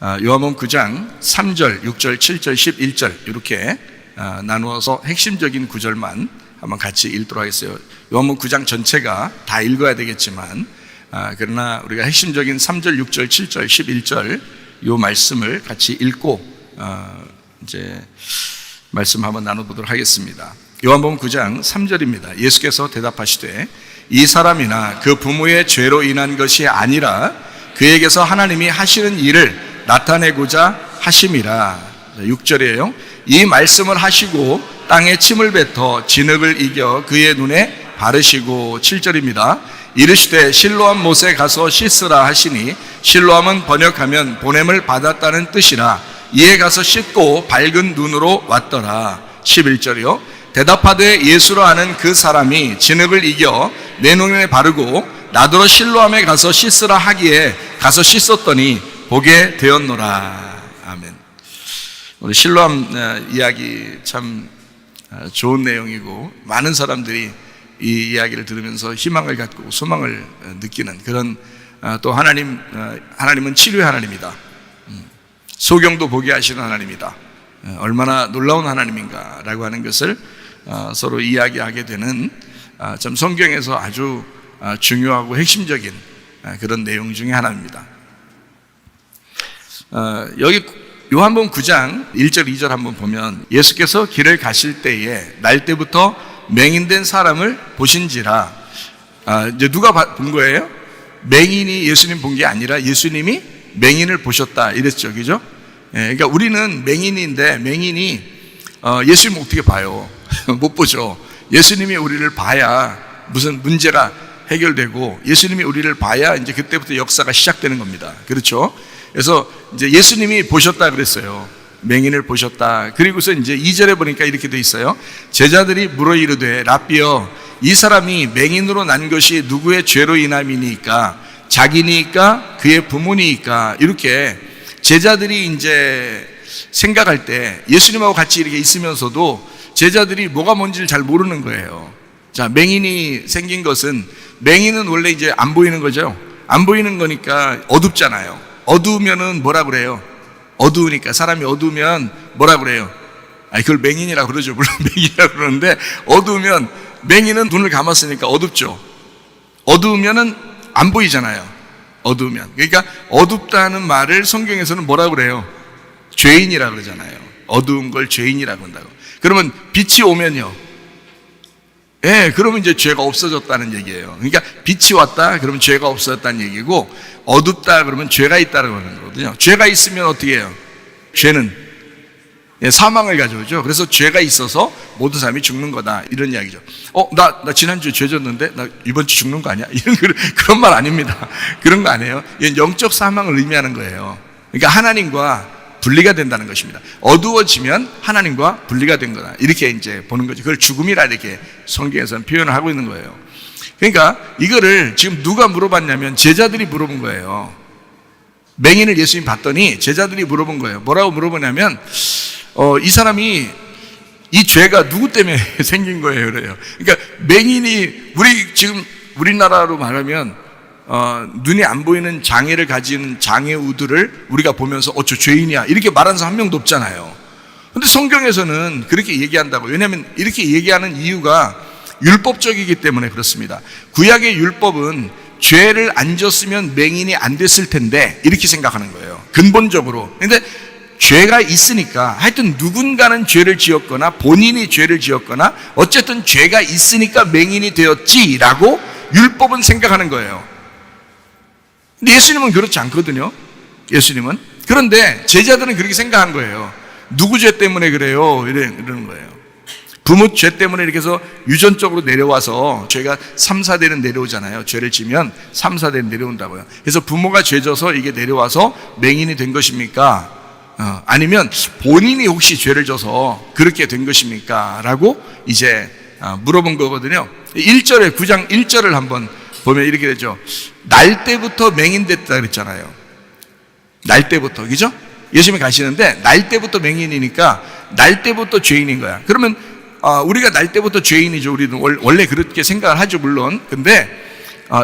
요한복음 9장 3절, 6절, 7절, 11절 이렇게 나누어서 핵심적인 구절만 한번 같이 읽도록 하겠어요. 요한복음 9장 전체가 다 읽어야 되겠지만 그러나 우리가 핵심적인 3절, 6절, 7절, 11절 요 말씀을 같이 읽고 이제 말씀 한번 나눠보도록 하겠습니다. 요한복음 9장 3절입니다. 예수께서 대답하시되 이 사람이나 그 부모의 죄로 인한 것이 아니라 그에게서 하나님이 하시는 일을 나타내고자 하심이라. 6절이에요. 이 말씀을 하시고 땅에 침을 뱉어 진흙을 이겨 그의 눈에 바르시고. 7절입니다. 이르시되 실로암 못에 가서 씻으라 하시니 실로암은 번역하면 보냄을 받았다는 뜻이라. 이에 가서 씻고 밝은 눈으로 왔더라. 11절이요. 대답하되 예수로 하는 그 사람이 진흙을 이겨 내 눈에 바르고 나더러 실로암에 가서 씻으라 하기에 가서 씻었더니 보게 되었노라. 아멘. 오늘 실로암 이야기 참 좋은 내용이고 많은 사람들이 이 이야기를 들으면서 희망을 갖고 소망을 느끼는 그런 또 하나님은 치료의 하나님이다. 소경도 보게 하시는 하나님이다. 얼마나 놀라운 하나님인가라고 하는 것을 서로 이야기하게 되는 참 성경에서 아주 중요하고 핵심적인 그런 내용 중에 하나입니다. 여기 요한복음 9장 1절 2절 한번 보면 예수께서 길을 가실 때에 날 때부터 맹인된 사람을 보신지라. 이제 누가 본 거예요? 맹인이 예수님 본 게 아니라 예수님이 맹인을 보셨다 이랬죠, 그죠? 그러니까 우리는 맹인인데 맹인이 예수님 어떻게 봐요? 못 보죠. 예수님이 우리를 봐야 무슨 문제가 해결되고 예수님이 우리를 봐야 이제 그때부터 역사가 시작되는 겁니다. 그렇죠? 그래서 이제 예수님이 보셨다 그랬어요. 맹인을 보셨다. 그리고서 이제 2절에 보니까 이렇게 돼 있어요. 제자들이 물어 이르되 랍비여 이 사람이 맹인으로 난 것이 누구의 죄로 인함이니까 자기니까 그의 부모니까. 이렇게 제자들이 이제 생각할 때 예수님하고 같이 이렇게 있으면서도 제자들이 뭐가 뭔지를 잘 모르는 거예요. 자, 맹인이 생긴 것은 맹인은 원래 이제 안 보이는 거죠. 안 보이는 거니까 어둡잖아요. 어두우면은 뭐라 그래요? 어두우니까 사람이 어두우면 뭐라 그래요? 그걸 맹인이라고 그러죠. 물론 맹인이라고 그러는데 어두우면 맹인은 눈을 감았으니까 어둡죠. 어두우면은 안 보이잖아요. 어두우면. 그러니까 어둡다는 말을 성경에서는 뭐라 그래요? 죄인이라고 그러잖아요. 어두운 걸 죄인이라고 한다고. 그러면 빛이 오면요. 그러면 이제 죄가 없어졌다는 얘기예요. 그러니까 빛이 왔다 그러면 죄가 없어졌다는 얘기고 어둡다 그러면 죄가 있다고 하는 거거든요. 죄가 있으면 어떻게 해요? 죄는 사망을 가져오죠. 그래서 죄가 있어서 모든 사람이 죽는 거다 이런 이야기죠. 나 지난주에 죄 졌는데 나 이번 주 죽는 거 아니야? 이런 그런 말 아닙니다. 그런 거 아니에요. 이건 영적 사망을 의미하는 거예요. 그러니까 하나님과 분리가 된다는 것입니다. 어두워지면 하나님과 분리가 된 거다. 이렇게 이제 보는 거죠. 그걸 죽음이라 이렇게 성경에서는 표현을 하고 있는 거예요. 그러니까 이거를 지금 누가 물어봤냐면 제자들이 물어본 거예요. 맹인을 예수님 봤더니 제자들이 물어본 거예요. 뭐라고 물어보냐면 이 사람이 이 죄가 누구 때문에 생긴 거예요. 그래요. 그러니까 맹인이 지금 우리나라로 말하면 눈이 안 보이는 장애를 가진 장애우들을 우리가 보면서 저 죄인이야 이렇게 말하는 사람 한 명도 없잖아요. 근데 성경에서는 그렇게 얘기한다고. 왜냐하면 이렇게 얘기하는 이유가 율법적이기 때문에 그렇습니다. 구약의 율법은 죄를 안 졌으면 맹인이 안 됐을 텐데 이렇게 생각하는 거예요. 근본적으로. 근데 죄가 있으니까 하여튼 누군가는 죄를 지었거나 본인이 죄를 지었거나 어쨌든 죄가 있으니까 맹인이 되었지라고 율법은 생각하는 거예요. 근데 예수님은 그렇지 않거든요. 예수님은. 그런데 제자들은 그렇게 생각한 거예요. 누구 죄 때문에 그래요? 이러는 거예요. 부모 죄 때문에 이렇게 해서 유전적으로 내려와서 죄가 3, 4대는 내려오잖아요. 죄를 지면 3, 4대는 내려온다고요. 그래서 부모가 죄 져서 이게 내려와서 맹인이 된 것입니까? 아니면 본인이 혹시 죄를 져서 그렇게 된 것입니까? 라고 이제 물어본 거거든요. 1절에 9장 1절을 한번 보면 이렇게 되죠. 날 때부터 맹인됐다 그랬잖아요. 날 때부터, 그죠? 예수님이 가시는데 날 때부터 맹인이니까 날 때부터 죄인인 거야. 그러면 우리가 날 때부터 죄인이죠. 우리는 원래 그렇게 생각을 하죠, 물론. 근데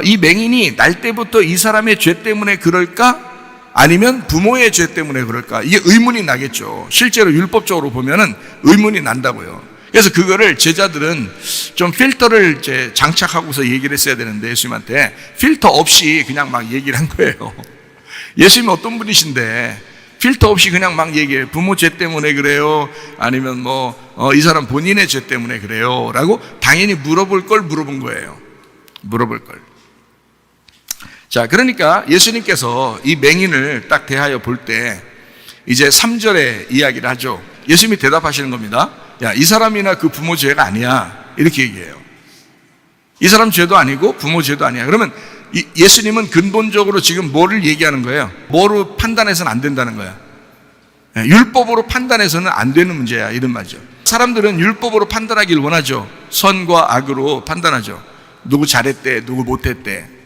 이 맹인이 날 때부터 이 사람의 죄 때문에 그럴까? 아니면 부모의 죄 때문에 그럴까? 이게 의문이 나겠죠. 실제로 율법적으로 보면은 의문이 난다고요. 그래서 그거를 제자들은 좀 필터를 이제 장착하고서 얘기를 했어야 되는데 예수님한테 필터 없이 그냥 막 얘기를 한 거예요. 예수님이 어떤 분이신데 필터 없이 그냥 막 얘기해. 부모 죄 때문에 그래요? 아니면 이 사람 본인의 죄 때문에 그래요? 라고 당연히 물어볼 걸 물어본 거예요. 물어볼 걸. 자, 그러니까 예수님께서 이 맹인을 딱 대하여 볼 때 이제 3절에 이야기를 하죠. 예수님이 대답하시는 겁니다. 야, 이 사람이나 그 부모 죄가 아니야. 이렇게 얘기해요. 이 사람 죄도 아니고 부모 죄도 아니야. 그러면 예수님은 근본적으로 지금 뭐를 얘기하는 거예요? 뭐로 판단해서는 안 된다는 거야. 율법으로 판단해서는 안 되는 문제야. 이런 말이죠. 사람들은 율법으로 판단하길 원하죠. 선과 악으로 판단하죠. 누구 잘했대, 누구 못했대.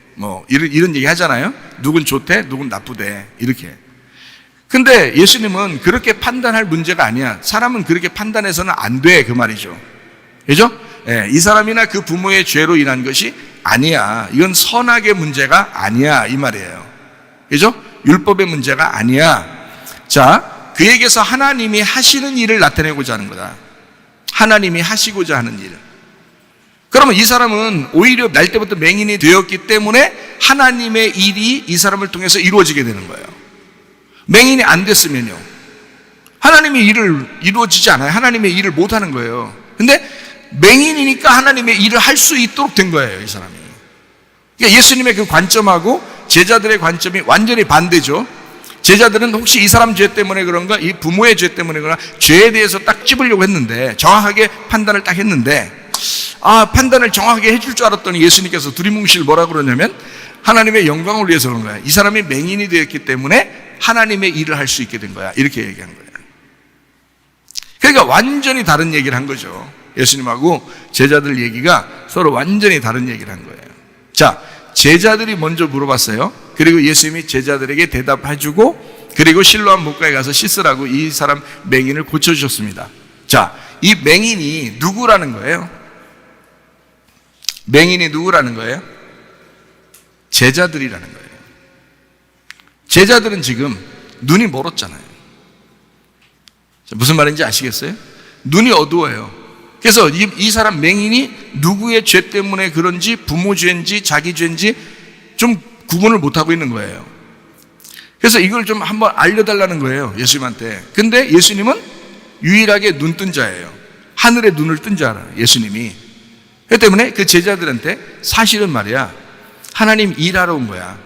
이런 얘기 하잖아요. 누군 좋대, 누군 나쁘대. 이렇게. 근데 예수님은 그렇게 판단할 문제가 아니야. 사람은 그렇게 판단해서는 안 돼. 그 말이죠. 그죠? 이 사람이나 그 부모의 죄로 인한 것이 아니야. 이건 선악의 문제가 아니야. 이 말이에요. 그죠? 율법의 문제가 아니야. 자, 그에게서 하나님이 하시는 일을 나타내고자 하는 거다. 하나님이 하시고자 하는 일. 그러면 이 사람은 오히려 날 때부터 맹인이 되었기 때문에 하나님의 일이 이 사람을 통해서 이루어지게 되는 거예요. 맹인이 안 됐으면요, 하나님의 일을 이루어지지 않아요. 하나님의 일을 못 하는 거예요. 근데 맹인이니까 하나님의 일을 할 수 있도록 된 거예요, 이 사람이. 그러니까 예수님의 그 관점하고 제자들의 관점이 완전히 반대죠. 제자들은 혹시 이 사람 죄 때문에 그런가, 이 부모의 죄 때문에 그런가, 죄에 대해서 딱 찝으려고 했는데, 정확하게 판단을 딱 했는데, 판단을 정확하게 해줄 줄 알았더니 예수님께서 두리뭉실 뭐라 그러냐면 하나님의 영광을 위해서 그런 거야. 이 사람이 맹인이 되었기 때문에 하나님의 일을 할 수 있게 된 거야. 이렇게 얘기한 거예요. 그러니까 완전히 다른 얘기를 한 거죠. 예수님하고 제자들 얘기가 서로 완전히 다른 얘기를 한 거예요. 자, 제자들이 먼저 물어봤어요. 그리고 예수님이 제자들에게 대답해주고, 그리고 실로암 목가에 가서 씻으라고 이 사람 맹인을 고쳐주셨습니다. 자, 이 맹인이 누구라는 거예요? 맹인이 누구라는 거예요? 제자들이라는 거예요. 제자들은 지금 눈이 멀었잖아요. 무슨 말인지 아시겠어요? 눈이 어두워요. 그래서 이 사람 맹인이 누구의 죄 때문에 그런지, 부모 죄인지 자기 죄인지 좀 구분을 못하고 있는 거예요. 그래서 이걸 좀 한번 알려달라는 거예요, 예수님한테. 근데 예수님은 유일하게 눈 뜬 자예요. 하늘에 눈을 뜬 자라, 예수님이. 그렇기 때문에 그 제자들한테 사실은 말이야, 하나님 일하러 온 거야.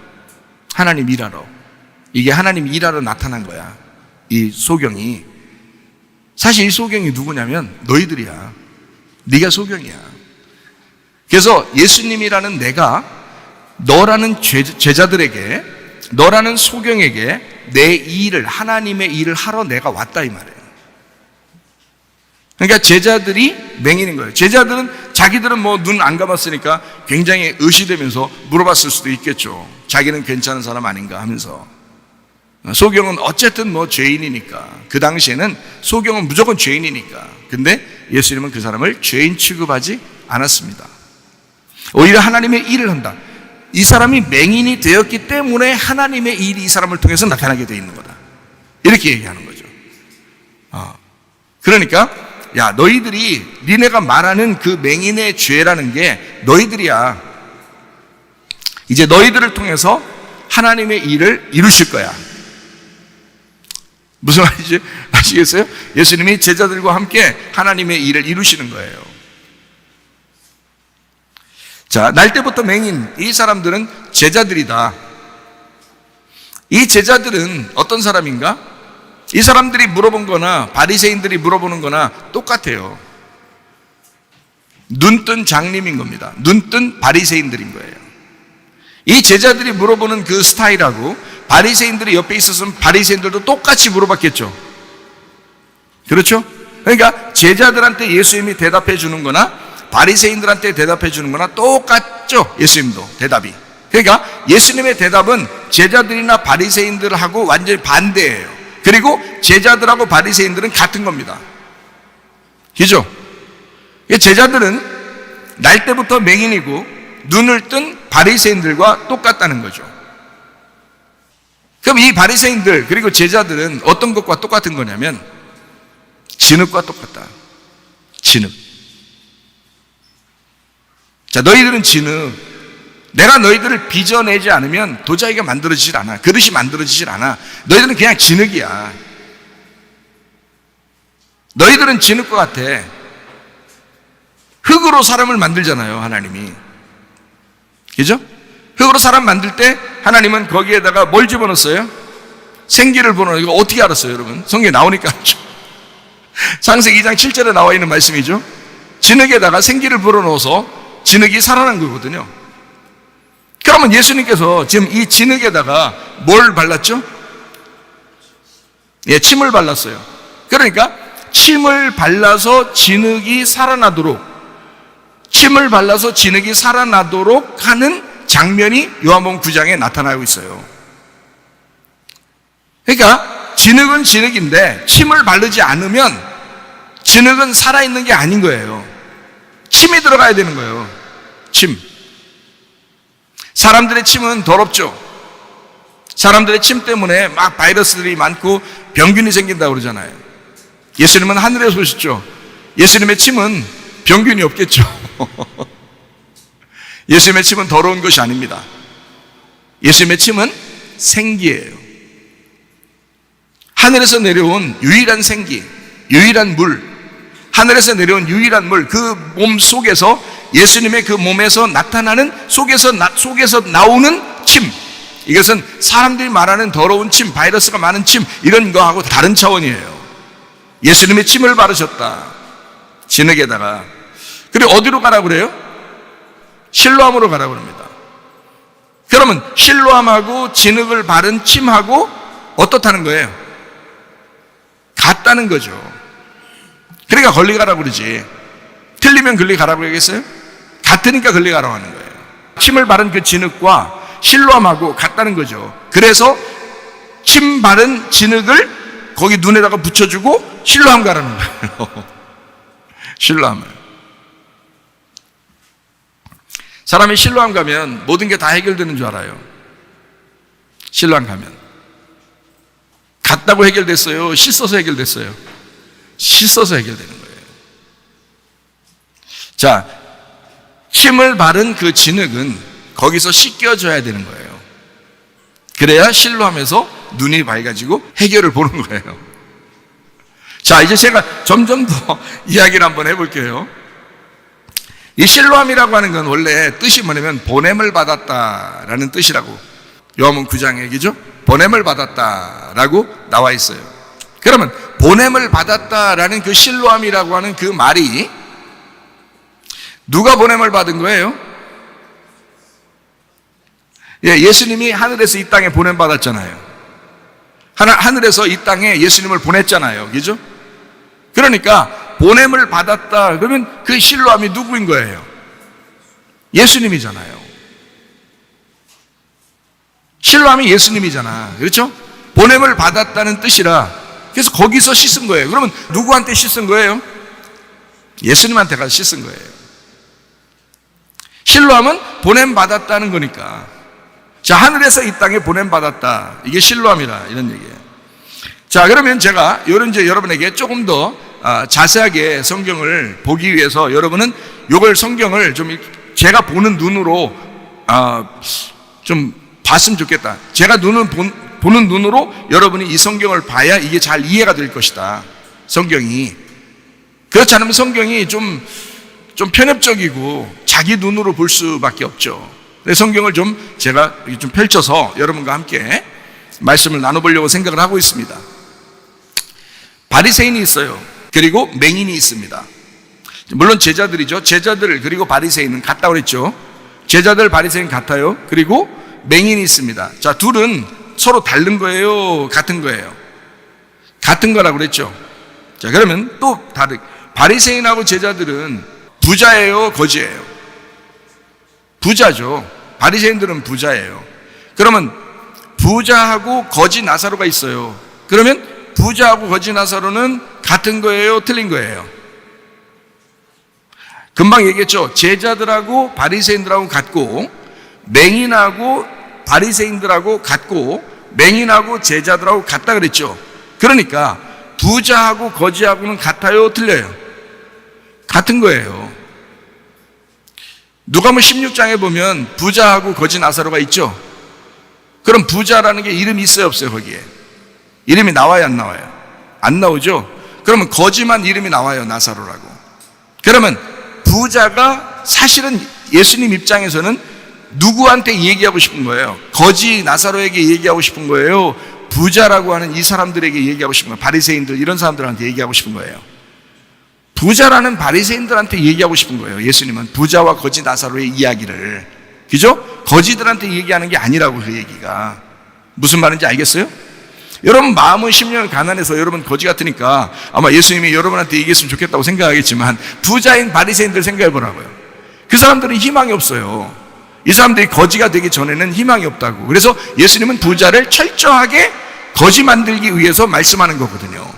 하나님 일하러. 이게 하나님 일하러 나타난 거야, 이 소경이. 사실 이 소경이 누구냐면 너희들이야. 네가 소경이야. 그래서 예수님이라는 내가 너라는 제자들에게, 너라는 소경에게 내 일을, 하나님의 일을 하러 내가 왔다, 이 말이에요. 그러니까 제자들이 맹인인 거예요. 제자들은 자기들은 눈 안 감았으니까 굉장히 의시되면서 물어봤을 수도 있겠죠. 자기는 괜찮은 사람 아닌가 하면서. 소경은 어쨌든 죄인이니까. 그 당시에는 소경은 무조건 죄인이니까. 근데 예수님은 그 사람을 죄인 취급하지 않았습니다. 오히려 하나님의 일을 한다. 이 사람이 맹인이 되었기 때문에 하나님의 일이 이 사람을 통해서 나타나게 되어 있는 거다. 이렇게 얘기하는 거죠. 그러니까 야, 너희들이, 니네가 말하는 그 맹인의 죄라는 게 너희들이야. 이제 너희들을 통해서 하나님의 일을 이루실 거야. 무슨 말인지 아시겠어요? 예수님이 제자들과 함께 하나님의 일을 이루시는 거예요. 자, 날 때부터 맹인, 이 사람들은 제자들이다. 이 제자들은 어떤 사람인가? 이 사람들이 물어본 거나 바리새인들이 물어보는 거나 똑같아요. 눈뜬 장님인 겁니다. 눈뜬 바리새인들인 거예요. 이 제자들이 물어보는 그 스타일하고 바리새인들이 옆에 있었으면 바리새인들도 똑같이 물어봤겠죠. 그렇죠? 그러니까 제자들한테 예수님이 대답해 주는 거나 바리새인들한테 대답해 주는 거나 똑같죠. 예수님도 대답이. 그러니까 예수님의 대답은 제자들이나 바리새인들하고 완전히 반대예요. 그리고 제자들하고 바리새인들은 같은 겁니다. 그죠? 제자들은 날 때부터 맹인이고 눈을 뜬 바리새인들과 똑같다는 거죠. 그럼 이 바리새인들 그리고 제자들은 어떤 것과 똑같은 거냐면 진흙과 똑같다. 진흙. 자, 너희들은 진흙. 내가 너희들을 빚어내지 않으면 도자기가 만들어지질 않아. 그릇이 만들어지질 않아. 너희들은 그냥 진흙이야. 너희들은 진흙과 같아. 흙으로 사람을 만들잖아요, 하나님이. 그죠? 흙으로 사람 만들 때 하나님은 거기에다가 뭘 집어넣었어요? 생기를 불어넣어. 이거 어떻게 알았어요, 여러분? 성경에 나오니까 알죠. 창세기 2장 7절에 나와 있는 말씀이죠. 진흙에다가 생기를 불어넣어서 진흙이 살아난 거거든요. 그러면 예수님께서 지금 이 진흙에다가 뭘 발랐죠? 예, 침을 발랐어요. 그러니까 침을 발라서 진흙이 살아나도록, 침을 발라서 진흙이 살아나도록 하는 장면이 요한복음 9장에 나타나고 있어요. 그러니까 진흙은 진흙인데 침을 바르지 않으면 진흙은 살아있는 게 아닌 거예요. 침이 들어가야 되는 거예요. 침. 사람들의 침은 더럽죠. 사람들의 침 때문에 막 바이러스들이 많고 병균이 생긴다고 그러잖아요. 예수님은 하늘에서 오셨죠. 예수님의 침은 병균이 없겠죠. 예수님의 침은 더러운 것이 아닙니다. 예수님의 침은 생기예요. 하늘에서 내려온 유일한 생기, 유일한 물, 하늘에서 내려온 유일한 물, 그 몸 속에서, 예수님의 그 몸에서 나타나는 속에서 나오는 침, 이것은 사람들이 말하는 더러운 침, 바이러스가 많은 침, 이런 거하고 다른 차원이에요. 예수님의 침을 바르셨다. 진흙에다가. 그리고 어디로 가라고 그래요? 실로암으로 가라고 합니다. 그러면 실로암하고 진흙을 바른 침하고 어떻다는 거예요? 같다는 거죠. 그러니까 걸리 가라고 그러지. 틀리면 걸리 가라고 하겠어요? 같으니까 걸리 가라고 하는 거예요. 침을 바른 그 진흙과 실로암하고 같다는 거죠. 그래서 침 바른 진흙을 거기 눈에다가 붙여주고 실로암 가라는 거예요. 실로암을. 사람이 실로암 가면 모든 게 다 해결되는 줄 알아요. 실로암 가면. 갔다고 해결됐어요? 씻어서 해결됐어요? 씻어서 해결되는 거예요. 자, 침을 바른 그 진흙은 거기서 씻겨져야 되는 거예요. 그래야 실로암에서 눈이 밝아지고 해결을 보는 거예요. 자, 이제 제가 점점 더 이야기를 한번 해볼게요. 이 실로암이라고 하는 건 원래 뜻이 뭐냐면 보냄을 받았다라는 뜻이라고 요한복음 9장 얘기죠. 보냄을 받았다라고 나와 있어요. 그러면 보냄을 받았다라는 그 실로암이라고 하는 그 말이 누가 보냄을 받은 거예요? 예, 예수님이 하늘에서 이 땅에 보냄 받았잖아요. 하늘에서 이 땅에 예수님을 보냈잖아요. 그죠? 그러니까 보냄을 받았다 그러면 그 실로암이 누구인 거예요? 예수님이잖아요. 실로암이 예수님이잖아. 그렇죠? 보냄을 받았다는 뜻이라 그래서 거기서 씻은 거예요. 그러면 누구한테 씻은 거예요? 예수님한테 가서 씻은 거예요. 실로암은 보냄 받았다는 거니까. 자, 하늘에서 이 땅에 보냄 받았다. 이게 실로암이라 이런 얘기예요. 자, 그러면 제가 이제 여러분에게 조금 더 자세하게 성경을 보기 위해서 여러분은 이걸 성경을 좀 제가 보는 눈으로 좀 봤으면 좋겠다. 제가 보는 눈으로 여러분이 이 성경을 봐야 이게 잘 이해가 될 것이다. 성경이. 그렇지 않으면 성경이 좀 편협적이고 자기 눈으로 볼 수밖에 없죠. 성경을 제가 좀 펼쳐서 여러분과 함께 말씀을 나눠보려고 생각을 하고 있습니다. 바리새인이 있어요. 그리고 맹인이 있습니다. 물론 제자들이죠. 제자들 그리고 바리새인은 같다고 그랬죠. 제자들 바리새인 같아요. 그리고 맹인이 있습니다. 자, 둘은 서로 다른 거예요? 같은 거예요? 같은 거라고 그랬죠. 자, 그러면 또 바리새인하고 제자들은 부자예요? 거지예요? 부자죠. 바리새인들은 부자예요. 그러면 부자하고 거지 나사로가 있어요. 그러면 부자하고 거지 나사로는 같은 거예요? 틀린 거예요? 금방 얘기했죠. 제자들하고 바리새인들하고 같고 맹인하고 바리새인들하고 같고 맹인하고 제자들하고 같다 그랬죠. 그러니까 부자하고 거지하고는 같아요, 틀려요? 같은 거예요. 누가복음 16장에 보면 부자하고 거지 나사로가 있죠. 그럼 부자라는 게 이름이 있어요, 없어요? 거기에 이름이 나와요, 안 나와요? 안 나오죠. 그러면 거지만 이름이 나와요, 나사로라고. 그러면 부자가 사실은 예수님 입장에서는 누구한테 얘기하고 싶은 거예요? 거지 나사로에게 얘기하고 싶은 거예요? 부자라고 하는 이 사람들에게 얘기하고 싶은 거예요? 바리새인들 이런 사람들한테 얘기하고 싶은 거예요? 부자라는 바리새인들한테 얘기하고 싶은 거예요. 예수님은 부자와 거지 나사로의 이야기를, 그죠? 거지들한테 얘기하는 게 아니라고. 그 얘기가 무슨 말인지 알겠어요? 여러분 마음은 심령은 가난해서 여러분 거지 같으니까 아마 예수님이 여러분한테 얘기했으면 좋겠다고 생각하겠지만 부자인 바리새인들 생각해 보라고요. 그 사람들은 희망이 없어요. 이 사람들이 거지가 되기 전에는 희망이 없다고. 그래서 예수님은 부자를 철저하게 거지 만들기 위해서 말씀하는 거거든요.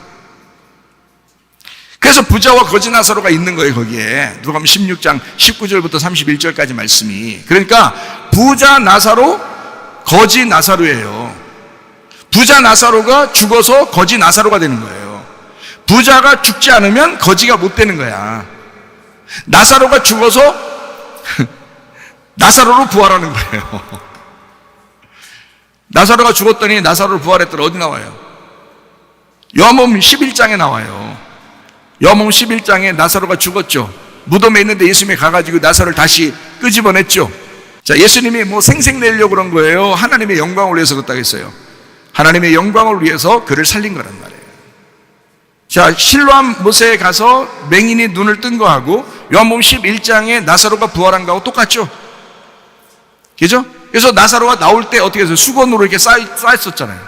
그래서 부자와 거지 나사로가 있는 거예요. 거기에 누가복음 16장 19절부터 31절까지 말씀이. 그러니까 부자 나사로, 거지 나사로예요. 부자 나사로가 죽어서 거지 나사로가 되는 거예요. 부자가 죽지 않으면 거지가 못 되는 거야. 나사로가 죽어서 나사로로 부활하는 거예요. 나사로가 죽었더니 나사로로 부활했더니 어디 나와요? 요한복음 11장에 나와요. 요한복음 11장에 나사로가 죽었죠. 무덤에 있는데 예수님이 가가지고 나사로를 다시 끄집어냈죠. 자, 예수님이 뭐 생색 내려고 그런 거예요? 하나님의 영광을 위해서 그렇다고 했어요. 하나님의 영광을 위해서 그를 살린 거란 말이에요. 자, 실로암 못에 가서 맹인이 눈을 뜬 거하고 요한복음 11장에 나사로가 부활한 거하고 똑같죠. 그죠? 그래서 나사로가 나올 때 어떻게 해서 수건으로 이렇게 쌓였었잖아요.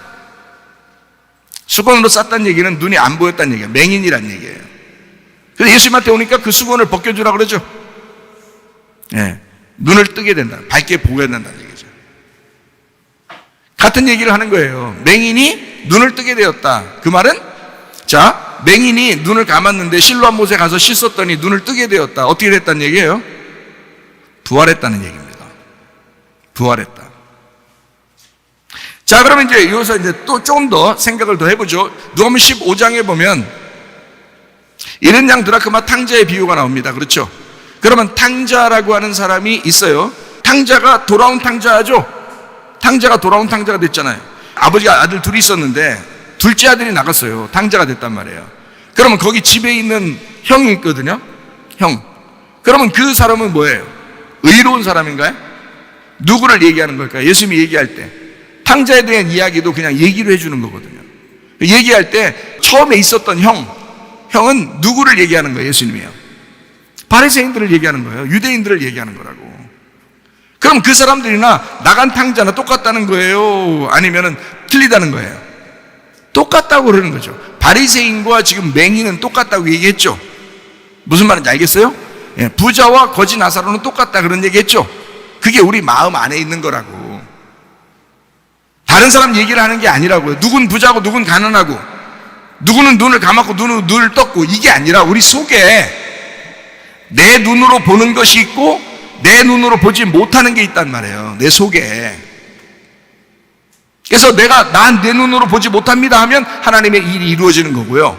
수건으로 쌌다는 얘기는 눈이 안 보였다는 얘기예요. 맹인이란 얘기예요. 그래서 예수님한테 오니까 그 수건을 벗겨주라고 그러죠. 예, 눈을 뜨게 된다. 밝게 보게 된다는 얘기죠. 같은 얘기를 하는 거예요. 맹인이 눈을 뜨게 되었다. 그 말은, 자, 맹인이 눈을 감았는데 실로암 못에 가서 씻었더니 눈을 뜨게 되었다. 어떻게 됐다는 얘기예요? 부활했다는 얘기입니다. 부활했다. 자, 그러면 이제 여기서 이제 또 조금 더 생각을 더 해보죠. 누가복음 15장에 보면 70냥 드라크마 탕자의 비유가 나옵니다. 그렇죠? 그러면 탕자라고 하는 사람이 있어요. 탕자가 돌아온 탕자죠. 탕자가 돌아온 탕자가 됐잖아요. 아버지가 아들 둘이 있었는데 둘째 아들이 나갔어요. 탕자가 됐단 말이에요. 그러면 거기 집에 있는 형이 있거든요. 형. 그러면 그 사람은 뭐예요? 의로운 사람인가요? 누구를 얘기하는 걸까요? 예수님이 얘기할 때 탕자에 대한 이야기도 그냥 얘기를 해주는 거거든요. 얘기할 때 처음에 있었던 형은 누구를 얘기하는 거예요? 예수님이요. 바리새인들을 얘기하는 거예요. 유대인들을 얘기하는 거라고. 그럼 그 사람들이나 나간 탕자나 똑같다는 거예요? 아니면은 틀리다는 거예요? 똑같다고 그러는 거죠. 바리새인과 지금 맹인은 똑같다고 얘기했죠. 무슨 말인지 알겠어요? 예, 부자와 거지 나사로는 똑같다 그런 얘기했죠. 그게 우리 마음 안에 있는 거라고. 다른 사람 얘기를 하는 게 아니라고요. 누군 부자고 누군 가난하고 누구는 눈을 감았고 누구는 눈을 떴고 이게 아니라 우리 속에 내 눈으로 보는 것이 있고 내 눈으로 보지 못하는 게 있단 말이에요. 내 속에. 그래서 난 내 눈으로 보지 못합니다 하면 하나님의 일이 이루어지는 거고요.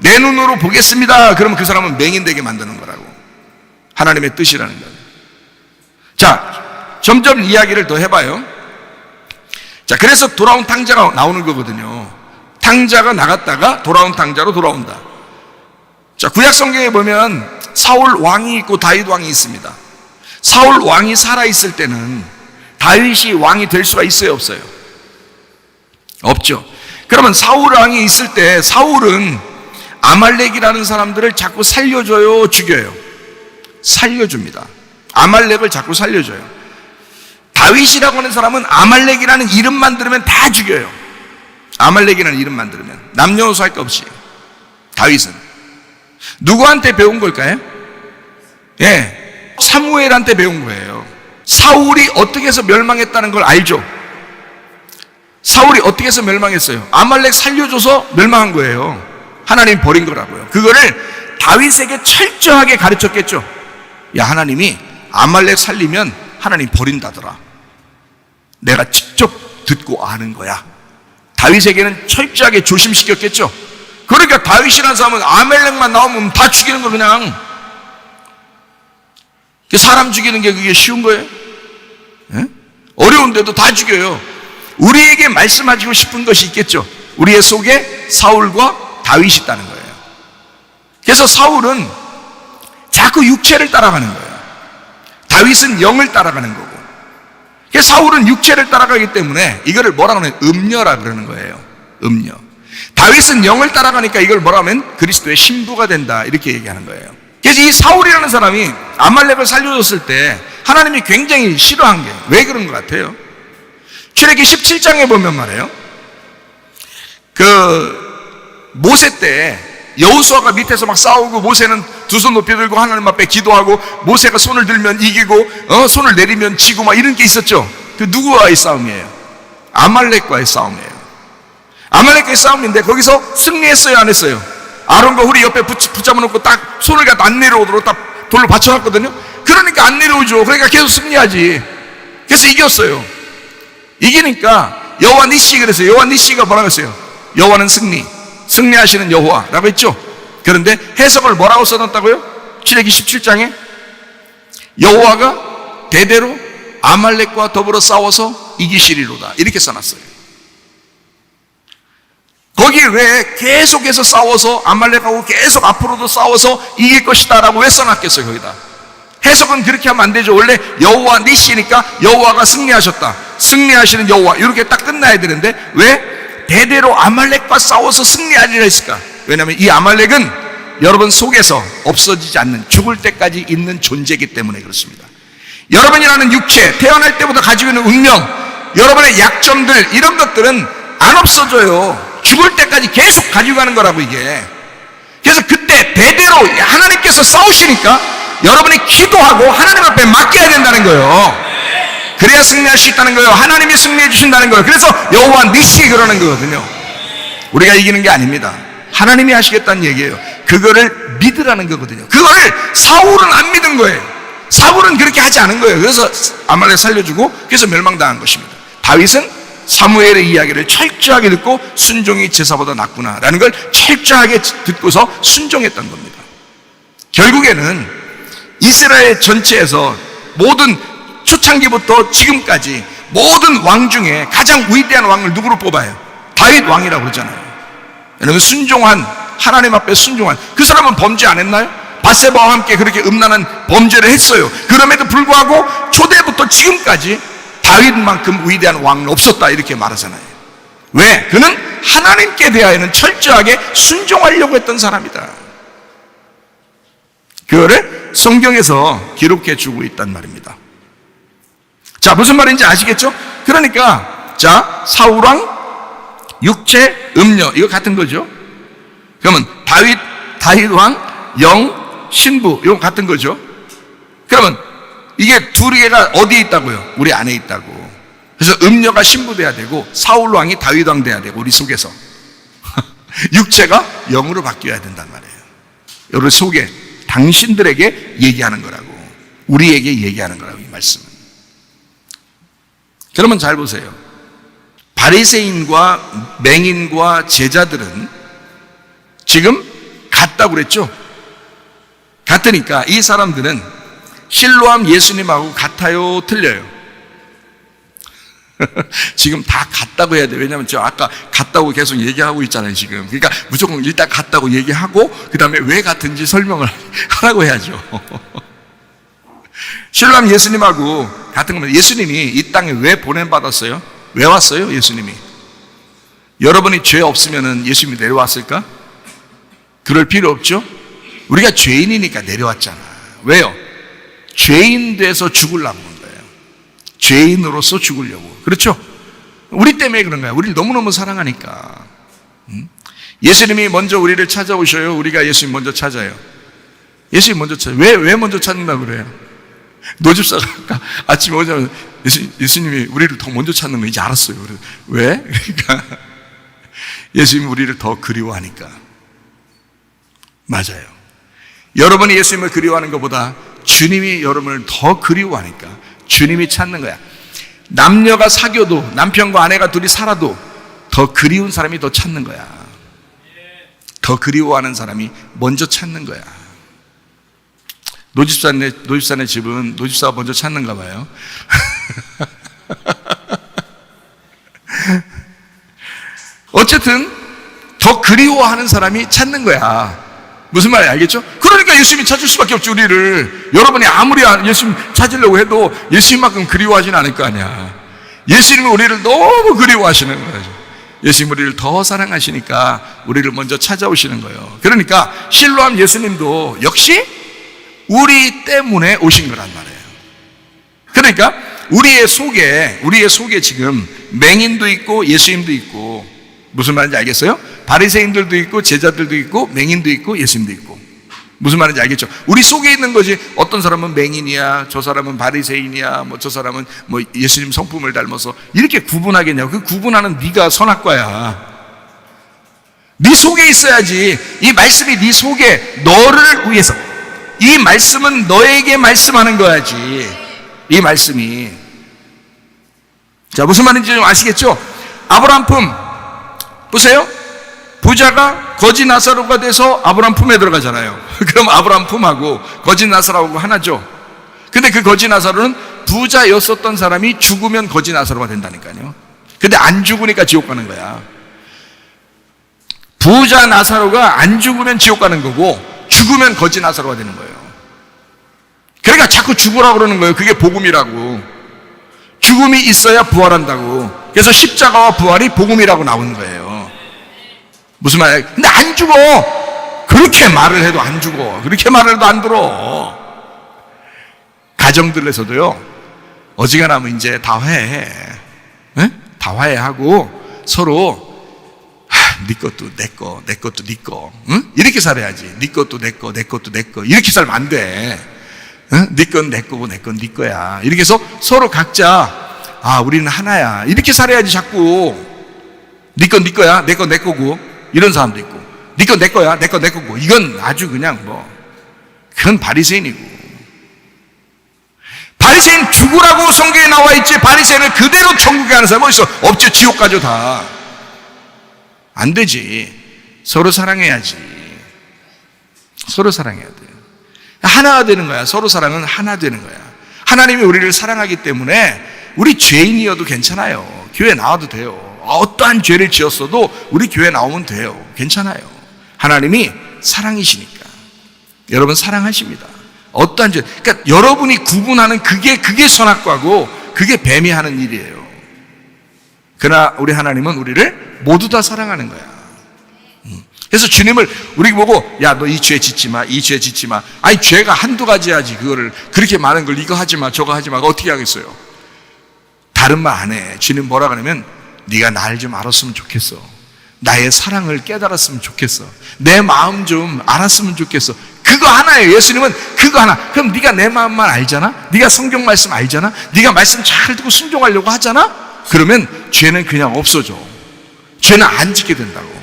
내 눈으로 보겠습니다 그러면 그 사람은 맹인되게 만드는 거라고. 하나님의 뜻이라는 거예요. 자, 점점 이야기를 더 해봐요. 자, 그래서 돌아온 탕자가 나오는 거거든요. 탕자가 나갔다가 돌아온 탕자로 돌아온다. 자, 구약 성경에 보면 사울 왕이 있고 다윗 왕이 있습니다. 사울 왕이 살아있을 때는 다윗이 왕이 될 수가 있어요, 없어요? 없죠. 그러면 사울 왕이 있을 때 사울은 아말렉이라는 사람들을 자꾸 살려줘요, 죽여요? 살려줍니다. 아말렉을 자꾸 살려줘요. 다윗이라고 하는 사람은 아말렉이라는 이름만 들으면 다 죽여요. 아말렉이라는 이름만 들으면 남녀노소 할 것 없이. 다윗은 누구한테 배운 걸까요? 예, 사무엘한테 배운 거예요. 사울이 어떻게 해서 멸망했다는 걸 알죠? 사울이 어떻게 해서 멸망했어요? 아말렉 살려줘서 멸망한 거예요. 하나님이 버린 거라고요. 그거를 다윗에게 철저하게 가르쳤겠죠. 야, 하나님이 아말렉 살리면 하나님 버린다더라. 내가 직접 듣고 아는 거야. 다윗에게는 철저하게 조심시켰겠죠. 그러니까 다윗이라는 사람은 아멜렉만 나오면 다 죽이는 거 그냥. 사람 죽이는 게 그게 쉬운 거예요? 예? 어려운데도 다 죽여요. 우리에게 말씀하시고 싶은 것이 있겠죠. 우리의 속에 사울과 다윗이 있다는 거예요. 그래서 사울은 자꾸 육체를 따라가는 거예요. 다윗은 영을 따라가는 거고. 그래서 사울은 육체를 따라가기 때문에 이거를 뭐라고 하면 음녀라 그러는 거예요. 음녀. 다윗은 영을 따라가니까 이걸 뭐라고 하면 그리스도의 신부가 된다 이렇게 얘기하는 거예요. 그래서 이 사울이라는 사람이 아말렉을 살려줬을 때 하나님이 굉장히 싫어한 게 왜 그런 것 같아요? 출애기 17장에 보면 말이에요. 모세 때 여호수아가 밑에서 막 싸우고 모세는 두 손 높이 들고 하나님 앞에 기도하고 모세가 손을 들면 이기고 손을 내리면 지고 막 이런 게 있었죠. 그 누구와의 싸움이에요? 아말렉과의 싸움이에요. 아말렉과의 싸움인데 거기서 승리했어요, 안 했어요? 아론과 훌이 옆에 붙잡아 놓고 딱 손을 갖다 안 내려오도록 딱 돌로 받쳐놨거든요. 그러니까 안 내려오죠. 그러니까 계속 승리하지. 그래서 이겼어요. 이기니까 여호와 니시 그랬어요. 여호와 니시가 뭐라고 했어요? 여호와는 승리하시는 여호와라고 했죠. 그런데 해석을 뭐라고 써놨다고요? 출애기 17장에 여호와가 대대로 아말렉과 더불어 싸워서 이기시리로다 이렇게 써놨어요. 거기 왜 계속해서 싸워서 아말렉하고 계속 앞으로도 싸워서 이길 것이다 라고 왜 써놨겠어요? 거기다 해석은 그렇게 하면 안 되죠. 원래 여호와 니시니까 여호와가 승리하셨다, 승리하시는 여호와 이렇게 딱 끝나야 되는데 왜 대대로 아말렉과 싸워서 승리하리라 했을까? 왜냐하면 이 아말렉은 여러분 속에서 없어지지 않는 죽을 때까지 있는 존재이기 때문에 그렇습니다. 여러분이라는 육체, 태어날 때부터 가지고 있는 운명, 여러분의 약점들 이런 것들은 안 없어져요. 죽을 때까지 계속 가지고 가는 거라고 이게. 그래서 그때 대대로 하나님께서 싸우시니까 여러분이 기도하고 하나님 앞에 맡겨야 된다는 거예요. 그래야 승리할 수 있다는 거예요. 하나님이 승리해 주신다는 거예요. 그래서 여호와 니시 그러는 거거든요. 우리가 이기는 게 아닙니다. 하나님이 하시겠다는 얘기예요. 그거를 믿으라는 거거든요. 그거를 사울은 안 믿은 거예요. 사울은 그렇게 하지 않은 거예요. 그래서 아말렉 살려주고 그래서 멸망당한 것입니다. 다윗은 사무엘의 이야기를 철저하게 듣고 순종이 제사보다 낫구나라는 걸 철저하게 듣고서 순종했던 겁니다. 결국에는 이스라엘 전체에서 모든 초창기부터 지금까지 모든 왕 중에 가장 위대한 왕을 누구로 뽑아요? 다윗 왕이라고 그러잖아요. 여러분 순종한, 하나님 앞에 순종한 그 사람은 범죄 안 했나요? 밧세바와 함께 그렇게 음란한 범죄를 했어요. 그럼에도 불구하고 초대부터 지금까지 다윗만큼 위대한 왕은 없었다 이렇게 말하잖아요. 왜? 그는 하나님께 대하여는 철저하게 순종하려고 했던 사람이다. 그거를 성경에서 기록해 주고 있단 말입니다. 자, 무슨 말인지 아시겠죠? 그러니까 자, 사울왕, 육체, 음녀 이거 같은 거죠. 그러면 다윗왕, 영, 신부 이거 같은 거죠. 그러면 이게 두 개가 어디에 있다고요? 우리 안에 있다고. 그래서 음녀가 신부 돼야 되고 사울왕이 다윗왕 돼야 되고 우리 속에서 육체가 영으로 바뀌어야 된단 말이에요. 여러분 속에 당신들에게 얘기하는 거라고, 우리에게 얘기하는 거라고 이 말씀은. 그러면 잘 보세요. 바리새인과 맹인과 제자들은 지금 같다고 그랬죠? 같으니까 이 사람들은 실로암 예수님하고 같아요, 틀려요? 지금 다 같다고 해야 돼요. 왜냐하면 저 아까 같다고 계속 얘기하고 있잖아요, 지금. 그러니까 무조건 일단 같다고 얘기하고 그 다음에 왜 같은지 설명을 하라고 해야죠. 실로암 예수님하고 같은 겁니다. 예수님이 이 땅에 왜 보냄받았어요? 왜 왔어요, 예수님이? 여러분이 죄 없으면 예수님이 내려왔을까? 그럴 필요 없죠? 우리가 죄인이니까 내려왔잖아. 왜요? 죄인 돼서 죽으려고 온 거예요. 죄인으로서 죽으려고. 그렇죠? 우리 때문에 그런 거야. 우리를 너무너무 사랑하니까. 예수님이 먼저 우리를 찾아오셔요? 우리가 예수님 먼저 찾아요? 예수님 먼저 찾아요. 왜 먼저 찾는다고 그래요? 노집사가 아까 아침에 오자마자 예수님이 우리를 더 먼저 찾는 거 이제 알았어요. 그래서 왜? 그러니까 예수님이 우리를 더 그리워하니까. 맞아요. 여러분이 예수님을 그리워하는 것보다 주님이 여러분을 더 그리워하니까 주님이 찾는 거야. 남녀가 사귀어도, 남편과 아내가 둘이 살아도 더 그리운 사람이 더 찾는 거야. 더 그리워하는 사람이 먼저 찾는 거야. 노집사네 집은 노집사가 먼저 찾는가 봐요. 어쨌든 더 그리워하는 사람이 찾는 거야. 무슨 말인지 알겠죠? 그러니까 예수님이 찾을 수밖에 없죠, 우리를. 여러분이 아무리 예수님 찾으려고 해도 예수님만큼 그리워하진 않을 거 아니야. 예수님은 우리를 너무 그리워하시는 거죠. 예수님 우리를 더 사랑하시니까 우리를 먼저 찾아오시는 거예요. 그러니까 실로암 예수님도 역시 우리 때문에 오신 거란 말이에요. 그러니까 우리의 속에 지금 맹인도 있고 예수님도 있고, 무슨 말인지 알겠어요? 바리새인들도 있고 제자들도 있고 맹인도 있고 예수님도 있고. 무슨 말인지 알겠죠? 우리 속에 있는 거지. 어떤 사람은 맹인이야, 저 사람은 바리새인이야, 저 사람은 예수님 성품을 닮아서, 이렇게 구분하겠냐고. 그 구분하는 네가 선악과야. 네 속에 있어야지. 이 말씀이 네 속에, 너를 위해서, 이 말씀은 너에게 말씀하는 거야지. 이 말씀이. 자, 무슨 말인지 좀 아시겠죠? 아브라함 품 보세요. 부자가 거지 나사로가 돼서 아브라함 품에 들어가잖아요. 그럼 아브라함 품하고 거지 나사로하고 하나죠. 근데 그 거지 나사로는 부자였었던 사람이 죽으면 거지 나사로가 된다니까요. 근데 안 죽으니까 지옥 가는 거야. 부자 나사로가 안 죽으면 지옥 가는 거고, 죽으면 거지 나사로가 되는 거예요. 그러니까 자꾸 죽으라고 그러는 거예요. 그게 복음이라고. 죽음이 있어야 부활한다고. 그래서 십자가와 부활이 복음이라고 나오는 거예요. 무슨 말이야? 근데 안 죽어. 그렇게 말을 해도 안 죽어. 그렇게 말을 해도 안 들어. 가정들에서도요, 어지간하면 이제 다 화해해. 네? 다 화해하고 서로 네 것도 내 거, 내 것도 네 거. 응? 이렇게 살아야지. 네 것도 내 거, 내 것도 내 거. 이렇게 살면 안 돼. 응? 네 건 내 거고 내 건 네 거야. 이렇게 해서 서로 각자 우리는 하나야. 이렇게 살아야지. 자꾸 네 건 네 거야, 내 건 내 거고. 이런 사람도 있고, 네 건 내 거야, 내 건 내 거고. 이건 아주 그냥 그건 바리새인이고. 바리새인 죽으라고 성경에 나와 있지, 바리새인을 그대로 천국에 가는 사람 어디 있어? 없지. 지옥 가죠 다. 안 되지. 서로 사랑해야지. 서로 사랑해야 돼. 하나가 되는 거야. 서로 사랑은 하나 되는 거야. 하나님이 우리를 사랑하기 때문에 우리 죄인이어도 괜찮아요. 교회 나와도 돼요. 어떠한 죄를 지었어도 우리 교회 나오면 돼요. 괜찮아요. 하나님이 사랑이시니까. 여러분 사랑하십니다. 어떠한 죄, 그러니까 여러분이 구분하는 그게 선악과고, 그게 뱀이 하는 일이에요. 그러나 우리 하나님은 우리를 모두 다 사랑하는 거야. 그래서 주님을 우리 보고, 야, 너 이 죄 짓지 마, 이 죄 짓지 마. 아니, 죄가 한두 가지야지. 그거를 그렇게 많은 걸 이거 하지 마, 저거 하지 마. 어떻게 하겠어요? 다른 말 안 해. 주님 뭐라 그러면, 네가 날 좀 알았으면 좋겠어. 나의 사랑을 깨달았으면 좋겠어. 내 마음 좀 알았으면 좋겠어. 그거 하나예요. 예수님은 그거 하나. 그럼 네가 내 마음만 알잖아? 네가 성경 말씀 알잖아? 네가 말씀 잘 듣고 순종하려고 하잖아? 그러면 죄는 그냥 없어져. 죄는 안 짓게 된다고.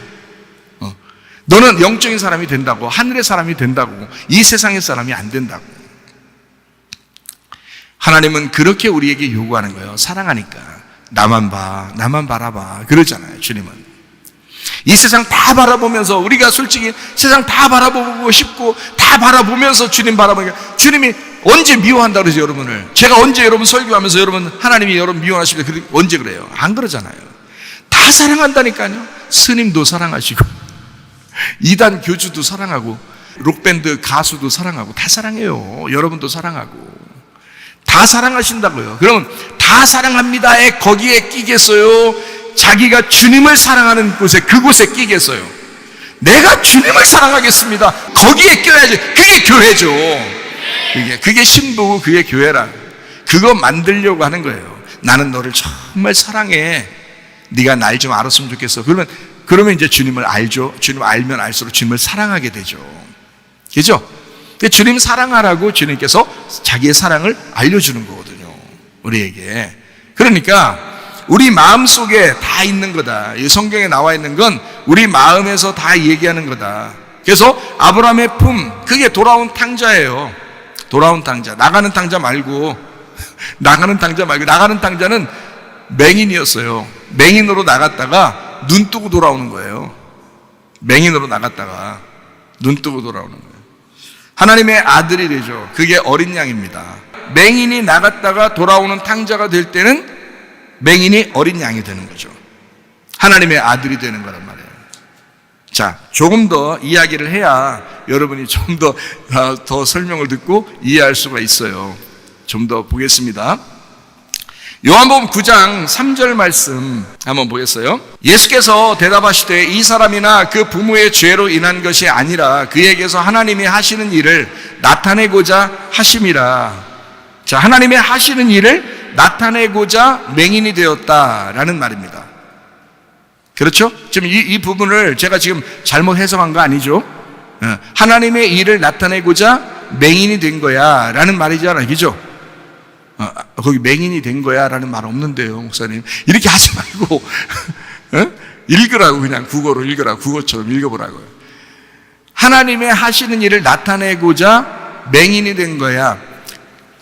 너는 영적인 사람이 된다고, 하늘의 사람이 된다고, 이 세상의 사람이 안 된다고. 하나님은 그렇게 우리에게 요구하는 거예요. 사랑하니까. 나만 봐, 나만 바라봐. 그러잖아요, 주님은. 이 세상 다 바라보면서, 우리가 솔직히 세상 다 바라보고 싶고, 다 바라보면서 주님 바라보니까, 주님이 언제 미워한다 그러죠, 여러분을? 제가 언제 여러분 설교하면서 여러분, 하나님이 여러분 미워하십니까? 언제 그래요? 안 그러잖아요. 다 사랑한다니까요. 스님도 사랑하시고, 이단 교주도 사랑하고, 록밴드 가수도 사랑하고, 다 사랑해요. 여러분도 사랑하고. 다 사랑하신다고요. 그러면 다 사랑합니다에 거기에 끼겠어요? 자기가 주님을 사랑하는 곳에, 그곳에 끼겠어요? 내가 주님을 사랑하겠습니다. 거기에 껴야지. 그게 교회죠. 그게 신부고 그게 교회라. 그거 만들려고 하는 거예요. 나는 너를 정말 사랑해. 네가 날 좀 알았으면 좋겠어. 그러면 이제 주님을 알죠. 주님 알면 알수록 주님을 사랑하게 되죠. 그죠? 주님 사랑하라고 주님께서 자기의 사랑을 알려주는 거거든요, 우리에게. 그러니까 우리 마음속에 다 있는 거다. 이 성경에 나와 있는 건 우리 마음에서 다 얘기하는 거다. 그래서 아브라함의 품, 그게 돌아온 탕자예요. 돌아온 탕자. 나가는 탕자 말고 나가는 탕자는 맹인이었어요. 맹인으로 나갔다가 눈 뜨고 돌아오는 거예요. 맹인으로 나갔다가 눈 뜨고 돌아오는 거예요. 하나님의 아들이 되죠. 그게 어린 양입니다. 맹인이 나갔다가 돌아오는 탕자가 될 때는 맹인이 어린 양이 되는 거죠. 하나님의 아들이 되는 거란 말이에요. 자, 조금 더 이야기를 해야 여러분이 좀 더 설명을 듣고 이해할 수가 있어요. 좀 더 보겠습니다. 요한복음 9장 3절 말씀 한번 보겠어요. 예수께서 대답하시되 이 사람이나 그 부모의 죄로 인한 것이 아니라 그에게서 하나님이 하시는 일을 나타내고자 하심이라. 자, 하나님의 하시는 일을 나타내고자 맹인이 되었다라는 말입니다. 그렇죠? 지금 이 부분을 제가 지금 잘못 해석한 거 아니죠? 하나님의 일을 나타내고자 맹인이 된 거야 라는 말이잖아요. 그죠? 거기 맹인이 된 거야 라는 말 없는데요, 목사님. 이렇게 하지 말고 읽으라고, 그냥 국어로 읽으라고, 국어처럼 읽어보라고요. 하나님의 하시는 일을 나타내고자 맹인이 된 거야.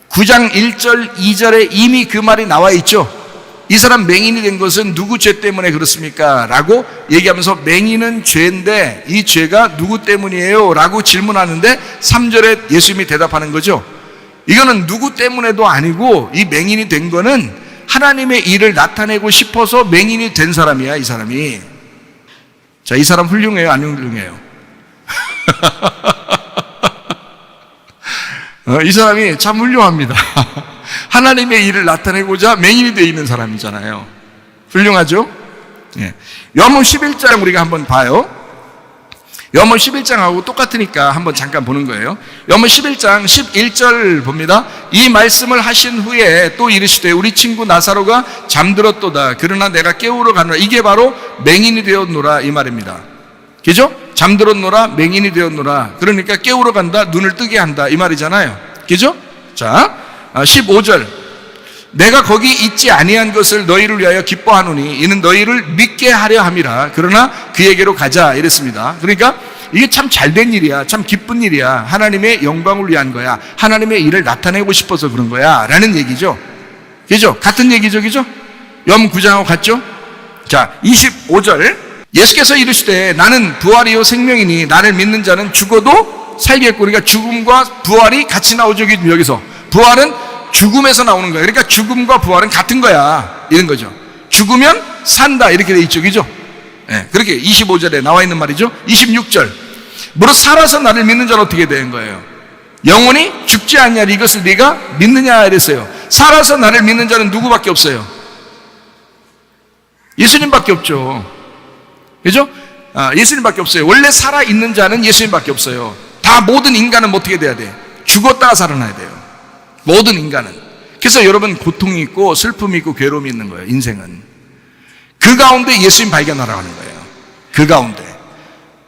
9장 1절 2절에 이미 그 말이 나와 있죠. 이 사람 맹인이 된 것은 누구 죄 때문에 그렇습니까? 라고 얘기하면서 맹인은 죄인데 이 죄가 누구 때문이에요? 라고 질문하는데 3절에 예수님이 대답하는 거죠. 이거는 누구 때문에도 아니고 이 맹인이 된 거는 하나님의 일을 나타내고 싶어서 맹인이 된 사람이야, 이 사람이. 자, 이 사람 훌륭해요? 안 훌륭해요? 이 사람이 참 훌륭합니다. 하나님의 일을 나타내고자 맹인이 되어 있는 사람이잖아요. 훌륭하죠? 예. 요한복음 11장 우리가 한번 봐요. 요한복음 11장하고 똑같으니까 한번 잠깐 보는 거예요. 요한복음 11장 11절 봅니다. 이 말씀을 하신 후에 또 이르시되 우리 친구 나사로가 잠들었도다. 그러나 내가 깨우러 가노라. 이게 바로 맹인이 되었노라 이 말입니다. 그죠? 잠들었노라, 맹인이 되었노라. 그러니까 깨우러 간다, 눈을 뜨게 한다 이 말이잖아요. 그죠? 자, 15절 내가 거기 있지 아니한 것을 너희를 위하여 기뻐하노니 이는 너희를 믿게 하려 함이라. 그러나 그에게로 가자 이랬습니다. 그러니까 이게 참 잘된 일이야, 참 기쁜 일이야. 하나님의 영광을 위한 거야. 하나님의 일을 나타내고 싶어서 그런 거야 라는 얘기죠. 그죠? 같은 얘기죠. 그죠? 요한복음 9장하고 같죠? 자, 25절 예수께서 이르시되 나는 부활이요 생명이니 나를 믿는 자는 죽어도 살겠고. 그러니까 죽음과 부활이 같이 나오죠. 여기서 부활은 죽음에서 나오는 거예요. 그러니까 죽음과 부활은 같은 거야 이런 거죠. 죽으면 산다 이렇게 돼 있죠. 그죠? 네, 그렇게 25절에 나와 있는 말이죠. 26절 무릇 살아서 나를 믿는 자는 어떻게 되는 거예요? 영원히 죽지 않냐 이것을 네가 믿느냐 이랬어요. 살아서 나를 믿는 자는 누구밖에 없어요? 예수님밖에 없죠. 그죠? 예수님밖에 없어요. 원래 살아있는 자는 예수님밖에 없어요. 다 모든 인간은 어떻게 돼야 돼? 죽었다가 살아나야 돼요. 모든 인간은. 그래서 여러분 고통이 있고 슬픔이 있고 괴로움이 있는 거예요. 인생은. 그 가운데 예수님 발견하라고 하는 거예요. 그 가운데.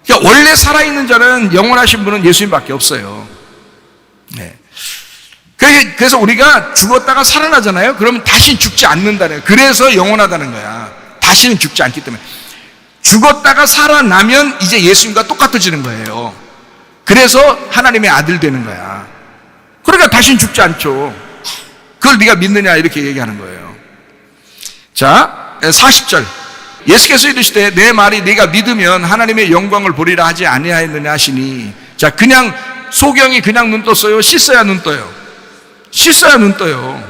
그러니까 원래 살아있는 자는 영원하신 분은 예수님밖에 없어요. 네. 그래서 우리가 죽었다가 살아나잖아요. 그러면 다시 죽지 않는다는 거예요. 그래서 영원하다는 거야. 다시는 죽지 않기 때문에. 죽었다가 살아나면 이제 예수님과 똑같아지는 거예요. 그래서 하나님의 아들 되는 거야. 그러니까 다시는 죽지 않죠. 그걸 네가 믿느냐 이렇게 얘기하는 거예요. 자, 40절 예수께서 이르시되 내 말이 네가 믿으면 하나님의 영광을 보리라 하지 아니하였느냐 하시니. 자, 그냥 소경이 그냥 눈 떴어요? 씻어야 눈 떠요? 씻어야 눈 떠요.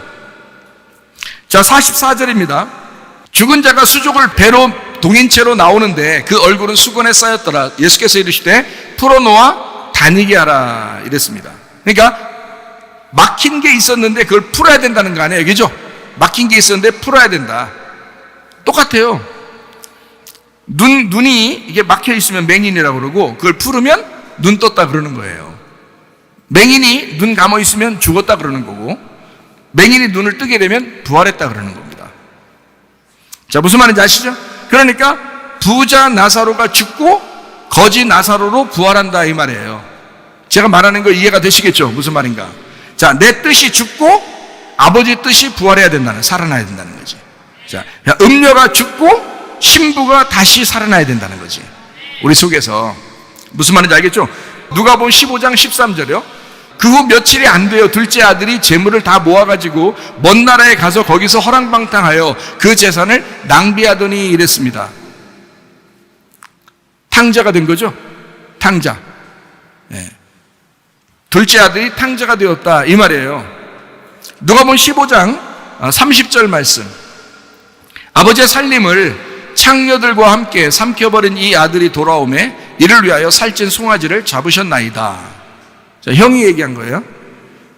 자, 44절입니다. 죽은 자가 수족을 배로 동인채로 나오는데 그 얼굴은 수건에 쌓였더라. 예수께서 이르시되 풀어놓아 다니게 하라 이랬습니다. 그러니까 막힌 게 있었는데 그걸 풀어야 된다는 거 아니에요. 그죠? 막힌 게 있었는데 풀어야 된다. 똑같아요. 눈이 이게 막혀 있으면 맹인이라고 그러고 그걸 풀으면 눈 떴다 그러는 거예요. 맹인이 눈 감아 있으면 죽었다 그러는 거고 맹인이 눈을 뜨게 되면 부활했다 그러는 겁니다. 자, 무슨 말인지 아시죠? 그러니까 부자 나사로가 죽고 거지 나사로로 부활한다 이 말이에요. 제가 말하는 거 이해가 되시겠죠? 무슨 말인가? 자, 내 뜻이 죽고 아버지 뜻이 부활해야 된다는, 살아나야 된다는 거지. 자, 음녀가 죽고 신부가 다시 살아나야 된다는 거지. 우리 속에서. 무슨 말인지 알겠죠? 누가복음 15장 13절이요. 그 후 며칠이 안 돼요. 둘째 아들이 재물을 다 모아가지고 먼 나라에 가서 거기서 허랑방탕하여 그 재산을 낭비하더니 이랬습니다. 탕자가 된 거죠. 탕자. 예. 둘째 아들이 탕자가 되었다 이 말이에요. 누가복음 15장 30절 말씀. 아버지의 살림을 창녀들과 함께 삼켜버린 이 아들이 돌아오매 이를 위하여 살찐 송아지를 잡으셨나이다. 자, 형이 얘기한 거예요.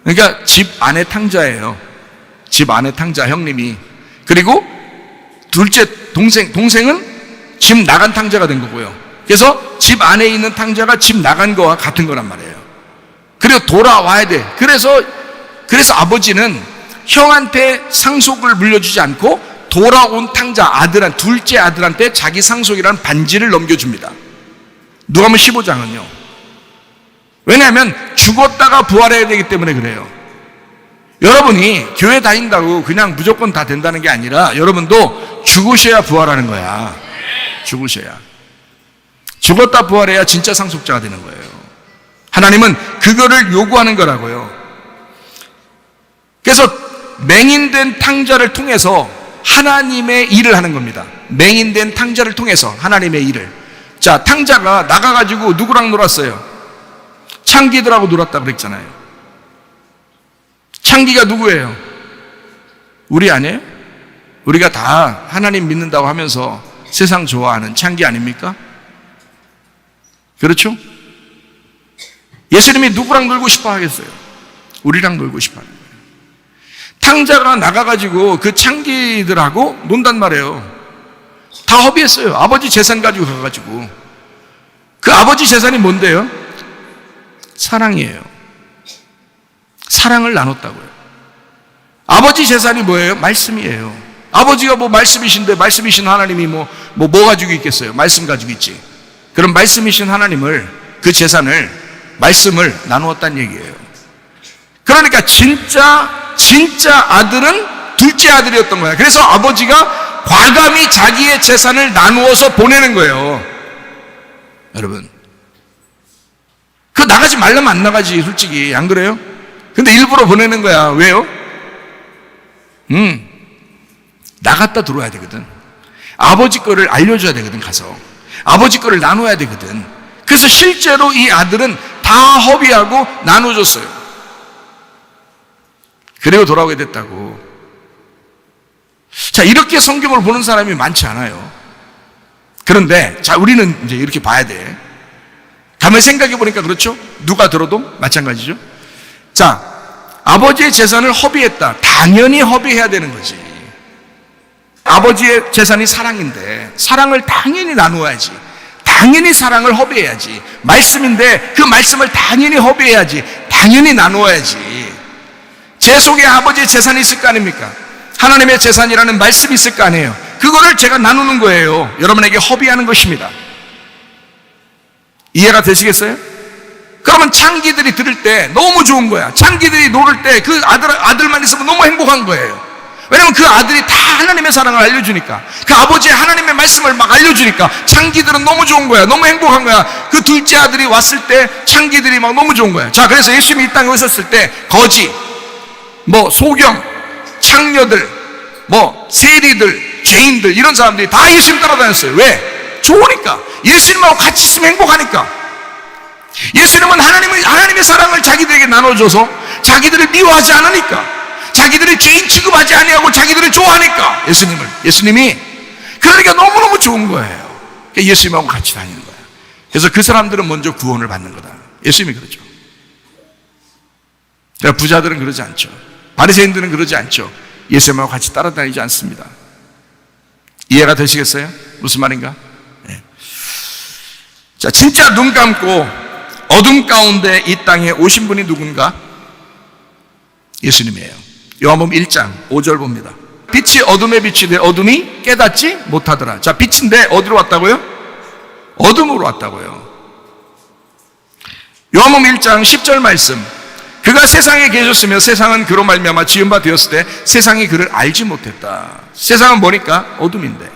그러니까 집 안에 탕자예요. 집 안에 탕자, 형님이. 그리고 둘째 동생은 집 나간 탕자가 된 거고요. 그래서 집 안에 있는 탕자가 집 나간 거와 같은 거란 말이에요. 그리고 돌아와야 돼. 그래서 아버지는 형한테 상속을 물려주지 않고 돌아온 탕자 둘째 아들한테 자기 상속이라는 반지를 넘겨줍니다. 누가복음 15장은요. 왜냐하면 죽었다가 부활해야 되기 때문에 그래요. 여러분이 교회 다닌다고 그냥 무조건 다 된다는 게 아니라 여러분도 죽으셔야 부활하는 거야. 죽으셔야. 죽었다 부활해야 진짜 상속자가 되는 거예요. 하나님은 그거를 요구하는 거라고요. 그래서 맹인된 탕자를 통해서 하나님의 일을 하는 겁니다. 맹인된 탕자를 통해서 하나님의 일을. 자, 탕자가 나가가지고 누구랑 놀았어요? 창기들하고 놀았다고 그랬잖아요. 창기가 누구예요? 우리 아니에요? 우리가 다 하나님 믿는다고 하면서 세상 좋아하는 창기 아닙니까? 그렇죠? 예수님이 누구랑 놀고 싶어 하겠어요? 우리랑 놀고 싶어 하는 거예요. 탕자가 나가가지고 그 창기들하고 논단 말이에요. 다 허비했어요. 아버지 재산 가지고 가가지고. 그 아버지 재산이 뭔데요? 사랑이에요. 사랑을 나눴다고요. 아버지 재산이 뭐예요? 말씀이에요. 아버지가 뭐 말씀이신데 말씀이신 하나님이 뭐 가지고 있겠어요? 말씀 가지고 있지. 그럼 말씀이신 하나님을, 그 재산을, 말씀을 나누었다는 얘기예요. 그러니까 진짜 아들은 둘째 아들이었던 거야. 그래서 아버지가 과감히 자기의 재산을 나누어서 보내는 거예요. 여러분, 그 나가지 말라면 안 나가지, 솔직히. 안 그래요? 근데 일부러 보내는 거야. 왜요? 나갔다 들어와야 되거든. 아버지 거를 알려줘야 되거든. 가서 아버지 거를 나눠야 되거든. 그래서 실제로 이 아들은 다 허비하고 나눠줬어요. 그리고 돌아오게 됐다고. 자, 이렇게 성경을 보는 사람이 많지 않아요. 그런데 자, 우리는 이제 이렇게 봐야 돼. 가만히 생각해 보니까 그렇죠? 누가 들어도 마찬가지죠. 자, 아버지의 재산을 허비했다. 당연히 허비해야 되는 거지. 아버지의 재산이 사랑인데 사랑을 당연히 나누어야지. 당연히 사랑을 허비해야지. 말씀인데 그 말씀을 당연히 허비해야지. 당연히 나누어야지. 제 속에 아버지의 재산이 있을 거 아닙니까? 하나님의 재산이라는 말씀이 있을 거 아니에요. 그거를 제가 나누는 거예요. 여러분에게 허비하는 것입니다. 이해가 되시겠어요? 그러면 창기들이 들을 때 너무 좋은 거야. 창기들이 노를 때 그 아들만 있으면 너무 행복한 거예요. 왜냐면 그 아들이 다 하나님의 사랑을 알려주니까, 그 아버지의 하나님의 말씀을 막 알려주니까 창기들은 너무 좋은 거야. 너무 행복한 거야. 그 둘째 아들이 왔을 때 창기들이 막 너무 좋은 거야. 자, 그래서 예수님이 이 땅에 오셨을 때 거지, 소경, 창녀들, 세리들, 죄인들, 이런 사람들이 다 예수님 따라다녔어요. 왜? 좋으니까. 예수님하고 같이 있으면 행복하니까. 예수님은 하나님의 사랑을 자기들에게 나눠줘서 자기들을 미워하지 않으니까, 자기들을 죄인 취급하지 아니하고 자기들을 좋아하니까, 예수님이 그러니까 너무너무 좋은 거예요. 그러니까 예수님하고 같이 다니는 거예요. 그래서 그 사람들은 먼저 구원을 받는 거다. 예수님이 그러죠. 그러니까 부자들은 그러지 않죠. 바리새인들은 그러지 않죠. 예수님하고 같이 따라다니지 않습니다. 이해가 되시겠어요? 무슨 말인가? 네. 자, 진짜 눈 감고 어둠 가운데 이 땅에 오신 분이 누군가? 예수님이에요. 요한복음 1장 5절 봅니다. 빛이 어둠에 비치되 어둠이 깨닫지 못하더라. 자, 빛인데 어디로 왔다고요? 어둠으로 왔다고요. 요한복음 1장 10절 말씀. 그가 세상에 계셨으며 세상은 그로 말미암아 지은 바 되었을 때 세상이 그를 알지 못했다. 세상은 뭐니까? 어둠인데.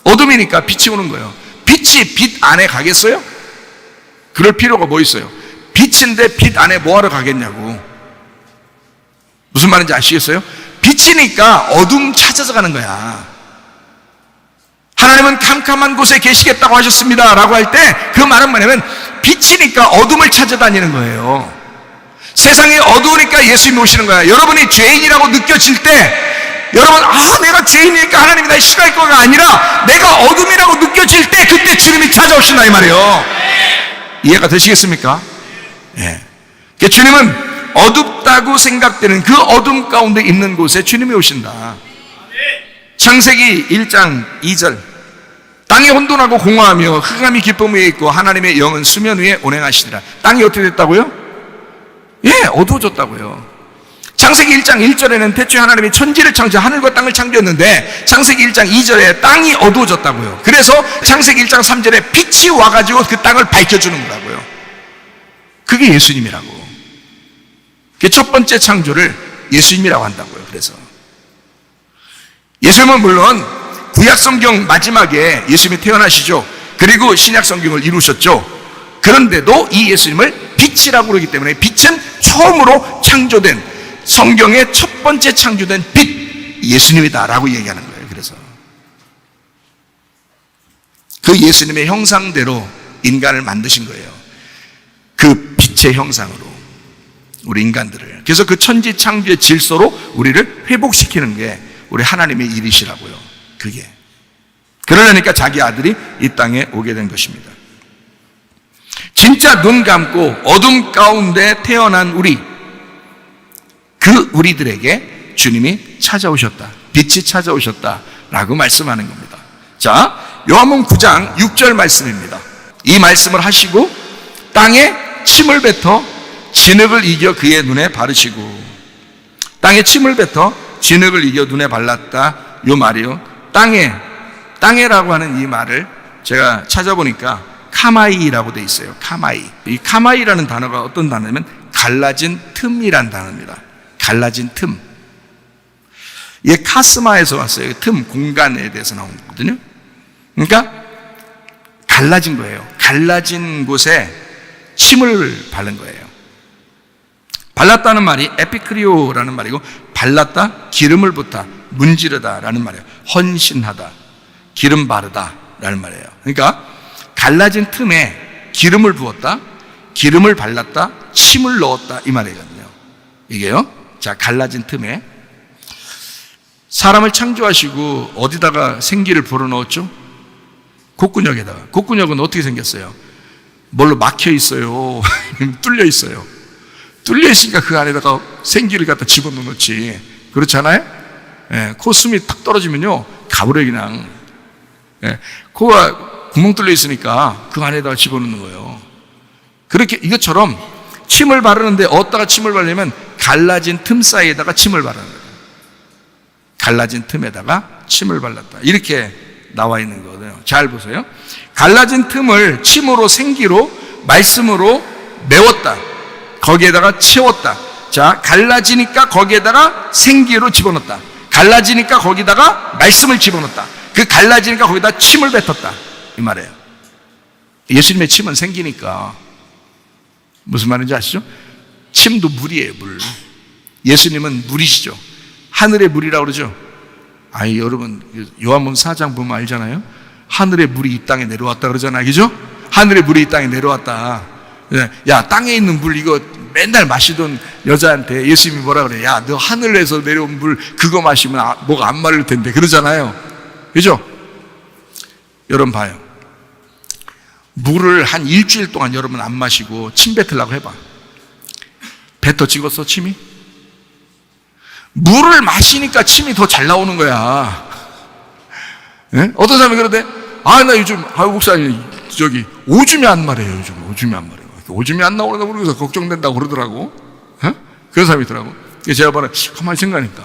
어둠이니까 빛이 오는 거예요. 빛이 빛 안에 가겠어요? 그럴 필요가 뭐 있어요? 빛인데 빛 안에 뭐하러 가겠냐고. 무슨 말인지 아시겠어요? 빛이니까 어둠 찾아서 가는 거야. 하나님은 캄캄한 곳에 계시겠다고 하셨습니다 라고 할 때 그 말은 뭐냐면 빛이니까 어둠을 찾아다니는 거예요. 세상이 어두우니까 예수님이 오시는 거야. 여러분이 죄인이라고 느껴질 때 여러분 내가 죄인이니까 하나님이 날 싫어할 거가 아니라 내가 어둠이라고 느껴질 때 그때 주님이 찾아오신다 이 말이에요. 이해가 되시겠습니까? 예. 그러니까 주님은 어둡다고 생각되는 그 어둠 가운데 있는 곳에 주님이 오신다. 창세기 1장 2절 땅이 혼돈하고 공허하며 흑암이 기쁨 위에 있고 하나님의 영은 수면 위에 운행하시리라. 땅이 어떻게 됐다고요? 예, 어두워졌다고요. 창세기 1장 1절에는 태초에 하나님이 천지를 창조 하늘과 땅을 창조했는데 창세기 1장 2절에 땅이 어두워졌다고요. 그래서 창세기 1장 3절에 빛이 와가지고 그 땅을 밝혀주는 거라고요. 그게 예수님이라고. 첫 번째 창조를 예수님이라고 한다고요. 그래서 예수님은 물론 구약성경 마지막에 예수님이 태어나시죠. 그리고 신약성경을 이루셨죠. 그런데도 이 예수님을 빛이라고 그러기 때문에 빛은 처음으로 창조된 성경의 첫 번째 창조된 빛 예수님이다라고 얘기하는 거예요. 그래서 그 예수님의 형상대로 인간을 만드신 거예요. 그 빛의 형상으로 우리 인간들을. 그래서 그 천지 창조의 질서로 우리를 회복시키는 게 우리 하나님의 일이시라고요. 그게. 그러려니까 자기 아들이 이 땅에 오게 된 것입니다. 진짜 눈 감고 어둠 가운데 태어난 우리들에게 주님이 찾아오셨다. 빛이 찾아오셨다라고 말씀하는 겁니다. 자, 요한복음 9장 6절 말씀입니다. 이 말씀을 하시고 땅에 침을 뱉어 진흙을 이겨 그의 눈에 바르시고, 땅에 침을 뱉어 진흙을 이겨 눈에 발랐다. 요 말이요. 땅에라고 하는 이 말을 제가 찾아보니까 카마이라고 돼 있어요. 카마이. 이 카마이라는 단어가 어떤 단어냐면 갈라진 틈이란 단어입니다. 갈라진 틈. 이게 카스마에서 왔어요. 틈, 공간에 대해서 나온 거거든요. 그러니까 갈라진 거예요. 갈라진 곳에 침을 바른 거예요. 발랐다는 말이 에피크리오라는 말이고, 발랐다, 기름을 붓다, 문지르다 라는 말이에요. 헌신하다, 기름 바르다 라는 말이에요. 그러니까 갈라진 틈에 기름을 부었다, 기름을 발랐다, 침을 넣었다 이 말이거든요. 이게요. 자, 갈라진 틈에 사람을 창조하시고 어디다가 생기를 불어넣었죠? 콧구녕에다가. 콧구녕은 어떻게 생겼어요? 뭘로 막혀 있어요? 뚫려 있어요. 뚫려 있으니까 그 안에다가 생기를 갖다 집어넣지. 그렇잖아요? 예, 코숨이 탁 떨어지면요 가버려 그냥. 예, 코가 구멍 뚫려 있으니까 그 안에다가 집어넣는 거예요. 그렇게 이것처럼 침을 바르는데 어디다가 침을 바르냐면 갈라진 틈 사이에다가 침을 바르는 거예요. 갈라진 틈에다가 침을 발랐다. 이렇게 나와 있는 거거든요. 잘 보세요. 갈라진 틈을 침으로 생기로 말씀으로 메웠다. 거기에다가 채웠다. 자, 갈라지니까 거기에다가 생기로 집어넣었다. 갈라지니까 거기다가 말씀을 집어넣었다. 그 갈라지니까 거기다 침을 뱉었다. 이 말이에요. 예수님의 침은 생기니까. 무슨 말인지 아시죠? 침도 물이에요, 물. 예수님은 물이시죠. 하늘의 물이라고 그러죠. 아니, 여러분, 요한복음 4장 보면 알잖아요. 하늘의 물이 이 땅에 내려왔다 그러잖아요. 그죠? 하늘의 물이 이 땅에 내려왔다. 야, 땅에 있는 물 이거 맨날 마시던 여자한테 예수님이 뭐라 그래? 야, 너 하늘에서 내려온 물 그거 마시면 뭐가 안 마를 텐데. 그러잖아요. 그죠? 여러분 봐요. 물을 한 일주일 동안 여러분 안 마시고 침 뱉으려고 해봐. 뱉어 찍었어, 침이? 물을 마시니까 침이 더 잘 나오는 거야. 네? 어떤 사람이 그러대? 나 요즘, 목사님, 오줌이 안 마래요, 요즘. 오줌이 안 마래요. 오줌이 안 나오려다 그러면서 걱정된다고 그러더라고. 그런 사람이 있더라고. 제가 봐라, 가만히 생각하니까.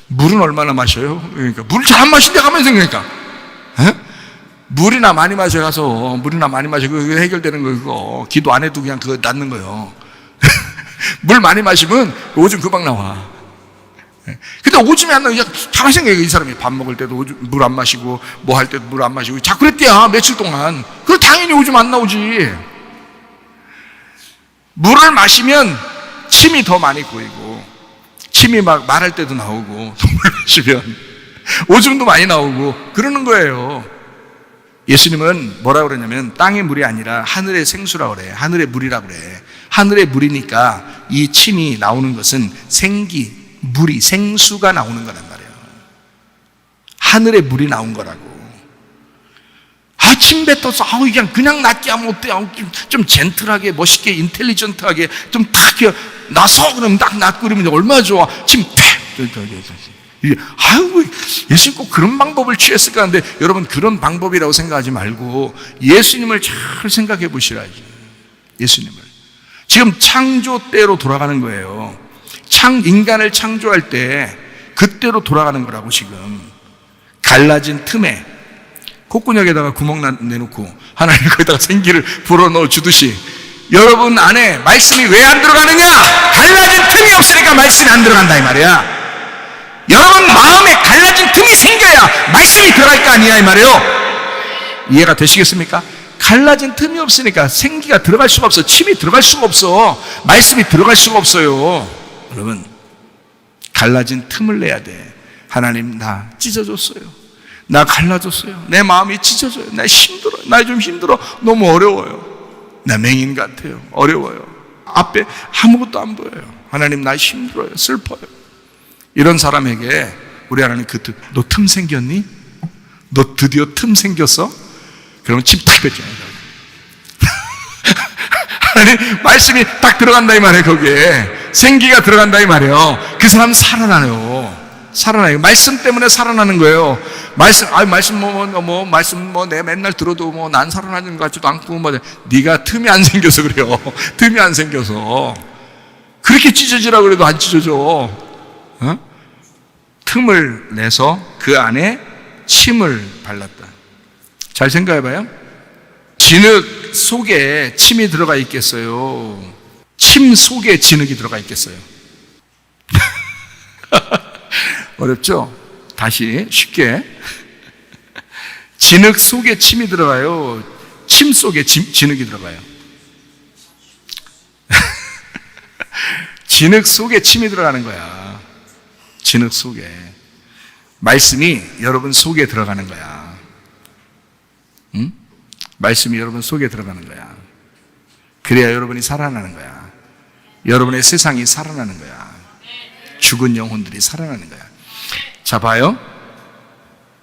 물은 얼마나 마셔요? 그러니까, 물을 잘 안 마신데 가만히 생각하니까. 물이나 많이 마셔가서, 물이나 많이 마셔. 그거 해결되는 거, 그거. 기도 안 해도 그냥 그거 낫는 거예요. 물 많이 마시면 오줌 금방 나와. 근데 오줌이 안 나오니까 가만히 생각해. 이 사람이 밥 먹을 때도 물 안 마시고 뭐 할 때도 물 안 마시고 자꾸 그랬대야 며칠 동안. 그럼 당연히 오줌 안 나오지. 물을 마시면 침이 더 많이 고이고 침이 막 말할 때도 나오고 물 마시면 오줌도 많이 나오고 그러는 거예요. 예수님은 뭐라 그러냐면 땅의 물이 아니라 하늘의 생수라고 그래. 하늘의 물이라고 그래. 하늘의 물이니까 이 침이 나오는 것은 물이 생수가 나오는 거란 말이에요. 하늘의 물이 나온 거라고. 침 뱉어서 그냥 낫게 하면 어때? 좀 젠틀하게, 멋있게, 인텔리전트하게 좀 탁 나서 그러면 딱 낫고 그러면 얼마나 좋아. 침 예수님 꼭 그런 방법을 취했을까 하는데, 여러분 그런 방법이라고 생각하지 말고 예수님을 잘 생각해 보시라지. 예수님을 지금 창조 때로 돌아가는 거예요. 인간을 창조할 때 그때로 돌아가는 거라고. 지금 갈라진 틈에 콧구녕에다가 구멍 내놓고 하나님 거기다가 생기를 불어넣어 주듯이 여러분 안에 말씀이 왜 안 들어가느냐? 갈라진 틈이 없으니까 말씀이 안 들어간다 이 말이야. 여러분 마음에 갈라진 틈이 생겨야 말씀이 들어갈 거 아니야 이 말이에요. 이해가 되시겠습니까? 갈라진 틈이 없으니까 생기가 들어갈 수가 없어. 침이 들어갈 수가 없어. 말씀이 들어갈 수가 없어요. 여러분 갈라진 틈을 내야 돼. 하나님 나 찢어졌어요. 나 갈라졌어요. 내 마음이 찢어져요. 나 힘들어요. 나 좀 힘들어. 너무 어려워요. 나 맹인 같아요. 어려워요. 앞에 아무것도 안 보여요. 하나님 나 힘들어요. 슬퍼요. 이런 사람에게 우리 하나님 너 틈 생겼니? 너 드디어 틈 생겼어? 그러면 침 탁 뱉잖아요. 하나님 말씀이 딱 들어간다 이 말이에요. 거기에 생기가 들어간다 이 말이에요. 그 사람 살아나요. 말씀 때문에 살아나는 거예요. 말씀 내가 맨날 들어도 난 살아나는 것 같지도 않고 네가 틈이 안 생겨서 그래요. 틈이 안 생겨서. 그렇게 찢어지라고 그래도 안 찢어져. 틈을 내서 그 안에 침을 발랐다. 잘 생각해봐요. 진흙 속에 침이 들어가 있겠어요? 침 속에 진흙이 들어가 있겠어요? 어렵죠? 다시 쉽게. 진흙 속에 침이 들어가요? 침 속에 진흙이 들어가요? 진흙 속에 침이 들어가는 거야. 진흙 속에. 말씀이 여러분 속에 들어가는 거야. 응? 말씀이 여러분 속에 들어가는 거야. 그래야 여러분이 살아나는 거야. 여러분의 세상이 살아나는 거야. 죽은 영혼들이 살아나는 거야. 자, 봐요.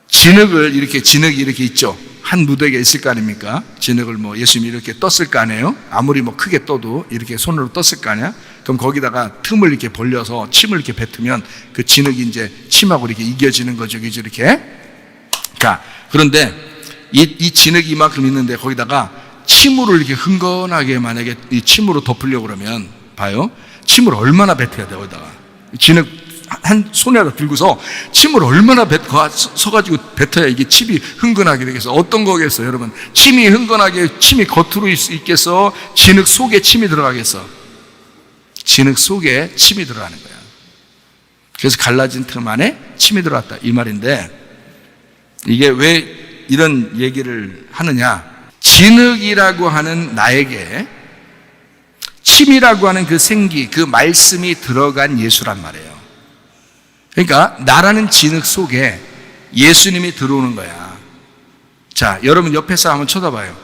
진흙이 이렇게 있죠. 한 무더기가 있을 거 아닙니까? 진흙을 예수님이 이렇게 떴을 거 아니에요? 아무리 크게 떠도 이렇게 손으로 떴을 거 아니야? 그럼 거기다가 틈을 이렇게 벌려서 침을 이렇게 뱉으면 그 진흙이 이제 침하고 이렇게 이겨지는 거죠. 이렇게. 자, 그런데 이 진흙이 이만큼 있는데 거기다가 침으로 이렇게 흥건하게 만약에 이 침으로 덮으려고 그러면 봐요. 침을 얼마나 뱉어야 돼, 거기다가. 진흙 한 손에다 들고서 침을 얼마나 서가지고 뱉어야 이게 침이 흥건하게 되겠어. 어떤 거겠어, 여러분? 침이 흥건하게, 침이 겉으로 있겠어? 진흙 속에 침이 들어가겠어? 진흙 속에 침이 들어가는 거야. 그래서 갈라진 틈 안에 침이 들어갔다. 이 말인데, 이게 왜 이런 얘기를 하느냐? 진흙이라고 하는 나에게 침이라고 하는 그 생기, 그 말씀이 들어간 예수란 말이에요. 그러니까 나라는 진흙 속에 예수님이 들어오는 거야. 자, 여러분 옆에 사람 한번 쳐다봐요.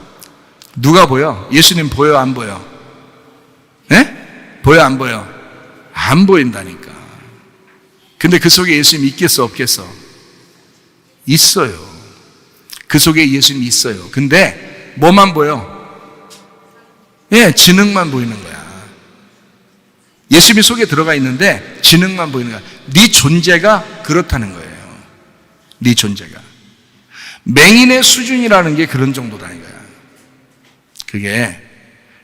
누가 보여? 예수님 보여, 안 보여? 네? 보여, 안 보여? 안 보인다니까. 근데 그 속에 예수님이 있겠어, 없겠어? 있어요. 그 속에 예수님이 있어요. 근데 뭐만 보여? 진흙만 보이는 거야. 예수님이 속에 들어가 있는데 진흙만 보이는 거야. 네 존재가 그렇다는 거예요. 네 존재가. 맹인의 수준이라는 게 그런 정도라는 거야. 그게.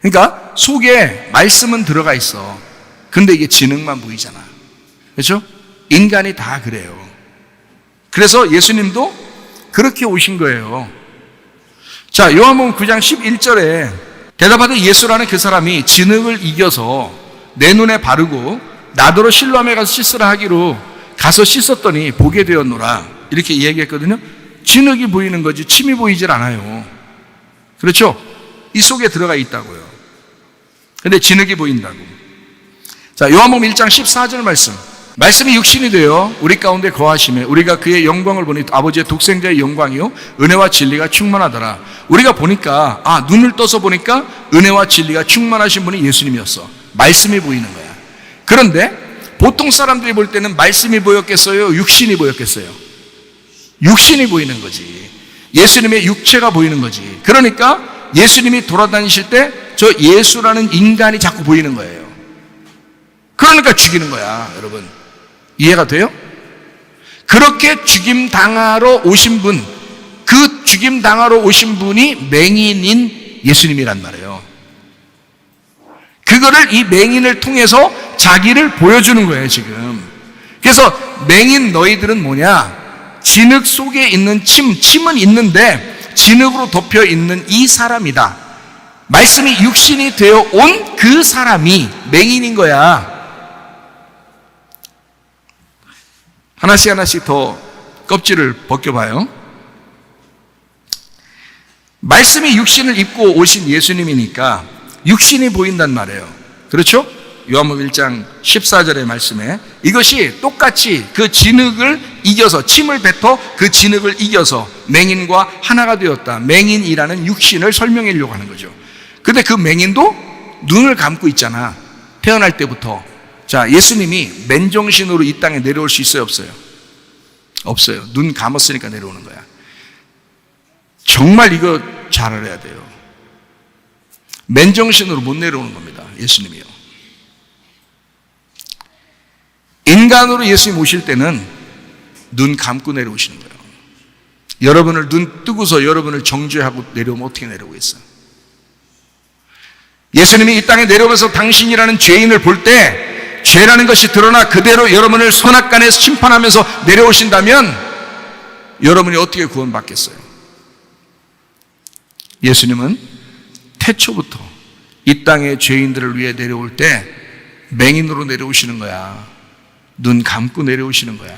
그러니까 속에 말씀은 들어가 있어. 근데 이게 진흙만 보이잖아. 그렇죠? 인간이 다 그래요. 그래서 예수님도 그렇게 오신 거예요. 자, 요한복음 9장 11절에 대답하되 예수라는 그 사람이 진흙을 이겨서 내 눈에 바르고 나더러 실로암에 가서 씻으라 하기로 가서 씻었더니 보게 되었노라. 이렇게 얘기했거든요. 진흙이 보이는 거지 침이 보이질 않아요. 그렇죠? 이 속에 들어가 있다고요. 근데 진흙이 보인다고. 자, 요한복음 1장 14절 말씀 말씀이 육신이 되어 우리 가운데 거하심에 우리가 그의 영광을 보니 아버지의 독생자의 영광이요 은혜와 진리가 충만하더라. 우리가 보니까 눈을 떠서 보니까 은혜와 진리가 충만하신 분이 예수님이었어. 말씀이 보이는 거야. 그런데 보통 사람들이 볼 때는 말씀이 보였겠어요? 육신이 보였겠어요? 육신이 보이는 거지. 예수님의 육체가 보이는 거지. 그러니까 예수님이 돌아다니실 때 저 예수라는 인간이 자꾸 보이는 거예요. 그러니까 죽이는 거야, 여러분. 이해가 돼요? 그렇게 죽임 당하러 오신 분, 그 죽임 당하러 오신 분이 맹인인 예수님이란 말이에요. 그거를 이 맹인을 통해서 자기를 보여주는 거예요, 지금. 그래서 맹인 너희들은 뭐냐? 진흙 속에 있는 침은 있는데 진흙으로 덮여 있는 이 사람이다. 말씀이 육신이 되어 온 그 사람이 맹인인 거야. 하나씩 더 껍질을 벗겨봐요. 말씀이 육신을 입고 오신 예수님이니까 육신이 보인단 말이에요. 그렇죠? 요한복음 1장 14절의 말씀에 이것이 똑같이 그 진흙을 이겨서 침을 뱉어 그 진흙을 이겨서 맹인과 하나가 되었다. 맹인이라는 육신을 설명하려고 하는 거죠. 근데 그 맹인도 눈을 감고 있잖아. 태어날 때부터. 자, 예수님이 맨정신으로 이 땅에 내려올 수 있어요, 없어요? 없어요. 눈 감았으니까 내려오는 거야. 정말 이거 잘 알아야 돼요. 맨정신으로 못 내려오는 겁니다, 예수님이요. 인간으로 예수님 오실 때는 눈 감고 내려오시는 거예요. 여러분을 눈 뜨고서 여러분을 정죄하고 내려오면 어떻게 내려오겠어요? 예수님이 이 땅에 내려오면서 당신이라는 죄인을 볼 때 죄라는 것이 드러나 그대로 여러분을 선악간에 심판하면서 내려오신다면 여러분이 어떻게 구원받겠어요? 예수님은 태초부터 이 땅의 죄인들을 위해 내려올 때 맹인으로 내려오시는 거야. 눈 감고 내려오시는 거야.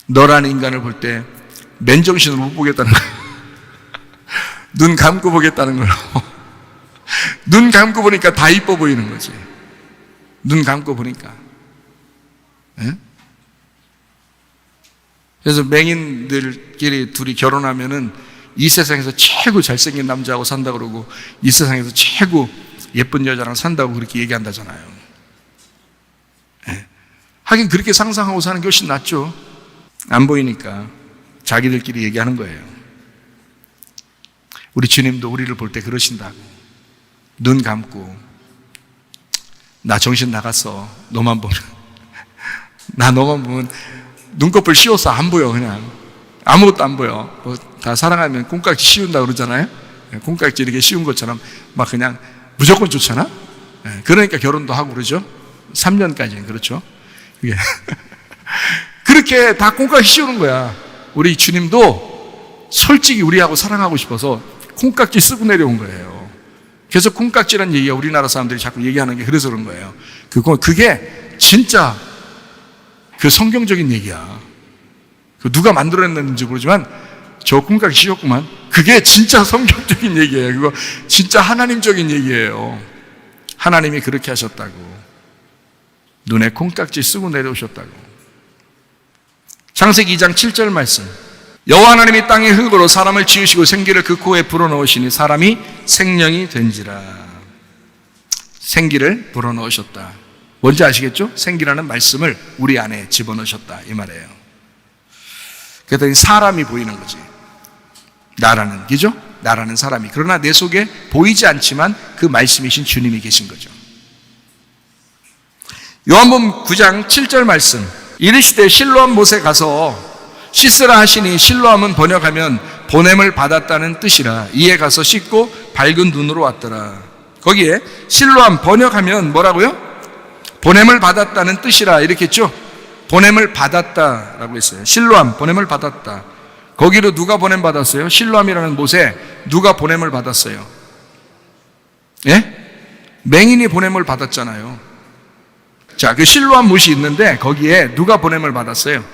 너라는 인간을 볼 때 맨정신으로 못 보겠다는 거야. 눈 감고 보겠다는 거예요. 눈 감고 보니까 다 이뻐 보이는 거지. 눈 감고 보니까. 네? 그래서 맹인들끼리 둘이 결혼하면은 이 세상에서 최고 잘생긴 남자하고 산다 그러고 이 세상에서 최고 예쁜 여자랑 산다고 그렇게 얘기한다잖아요. 네. 하긴 그렇게 상상하고 사는 게 훨씬 낫죠. 안 보이니까 자기들끼리 얘기하는 거예요. 우리 주님도 우리를 볼 때 그러신다고. 눈 감고 나 정신 나갔어. 너만 보면 나 너만 보면 눈꺼풀 씌워서 안 보여. 그냥 아무것도 안 보여. 뭐 다 사랑하면 콩깍지 씌운다 그러잖아요. 콩깍지 이렇게 씌운 것처럼 막 그냥 무조건 좋잖아. 그러니까 결혼도 하고 그러죠. 3년까지는 그렇죠. 그렇게 다 콩깍지 씌우는 거야. 우리 주님도 솔직히 우리하고 사랑하고 싶어서 콩깍지 쓰고 내려온 거예요. 그래서 콩깍지라는 얘기가 우리나라 사람들이 자꾸 얘기하는 게 그래서 그런 거예요. 그게 진짜 그 성경적인 얘기야. 그 누가 만들어냈는지 모르지만 저 콩깍지 씌웠구만. 그게 진짜 성경적인 얘기예요. 그거 진짜 하나님적인 얘기예요. 하나님이 그렇게 하셨다고. 눈에 콩깍지 쓰고 내려오셨다고. 창세기 2장 7절 말씀. 여호와 하나님이 땅의 흙으로 사람을 지으시고 생기를 그 코에 불어넣으시니 사람이 생명이 된지라. 생기를 불어넣으셨다. 뭔지 아시겠죠? 생기라는 말씀을 우리 안에 집어넣으셨다 이 말이에요. 그랬더니 사람이 보이는 거지. 나라는, 그죠? 나라는 사람이. 그러나 내 속에 보이지 않지만 그 말씀이신 주님이 계신 거죠. 요한복음 9장 7절 말씀. 이르시되 실로암 못에 가서 씻으라 하시니 실로암은 번역하면 보냄을 받았다는 뜻이라. 이에 가서 씻고 밝은 눈으로 왔더라. 거기에 실로암 번역하면 뭐라고요? 보냄을 받았다는 뜻이라 이렇게 했죠. 보냄을 받았다라고 했어요. 실로암 보냄을 받았다. 거기로 누가 보냄 받았어요? 실로암이라는 못에 누가 보냄을 받았어요? 예? 맹인이 보냄을 받았잖아요. 자, 그 실로암 못이 있는데 거기에 누가 보냄을 받았어요?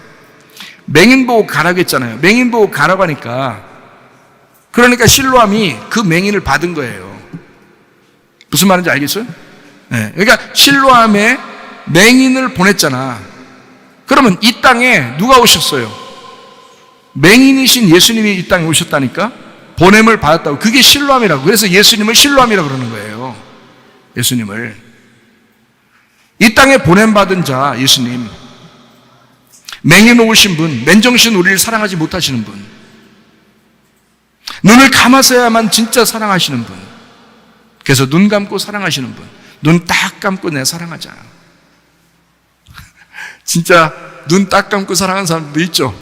맹인 보고 가라고 했잖아요. 맹인 보고 가라고 하니까 그러니까 실로암이 그 맹인을 받은 거예요. 무슨 말인지 알겠어요? 네. 그러니까 실로암에 맹인을 보냈잖아. 그러면 이 땅에 누가 오셨어요? 맹인이신 예수님이 이 땅에 오셨다니까? 보냄을 받았다고. 그게 실로암이라고. 그래서 예수님을 실로암이라고 그러는 거예요. 예수님을. 이 땅에 보냄받은 자, 예수님. 맹인 오신 분, 맨정신 우리를 사랑하지 못하시는 분. 눈을 감아서야만 진짜 사랑하시는 분. 그래서 눈 감고 사랑하시는 분. 눈 딱 감고 내 사랑하자. 진짜 눈 딱 감고 사랑하는 사람도 있죠.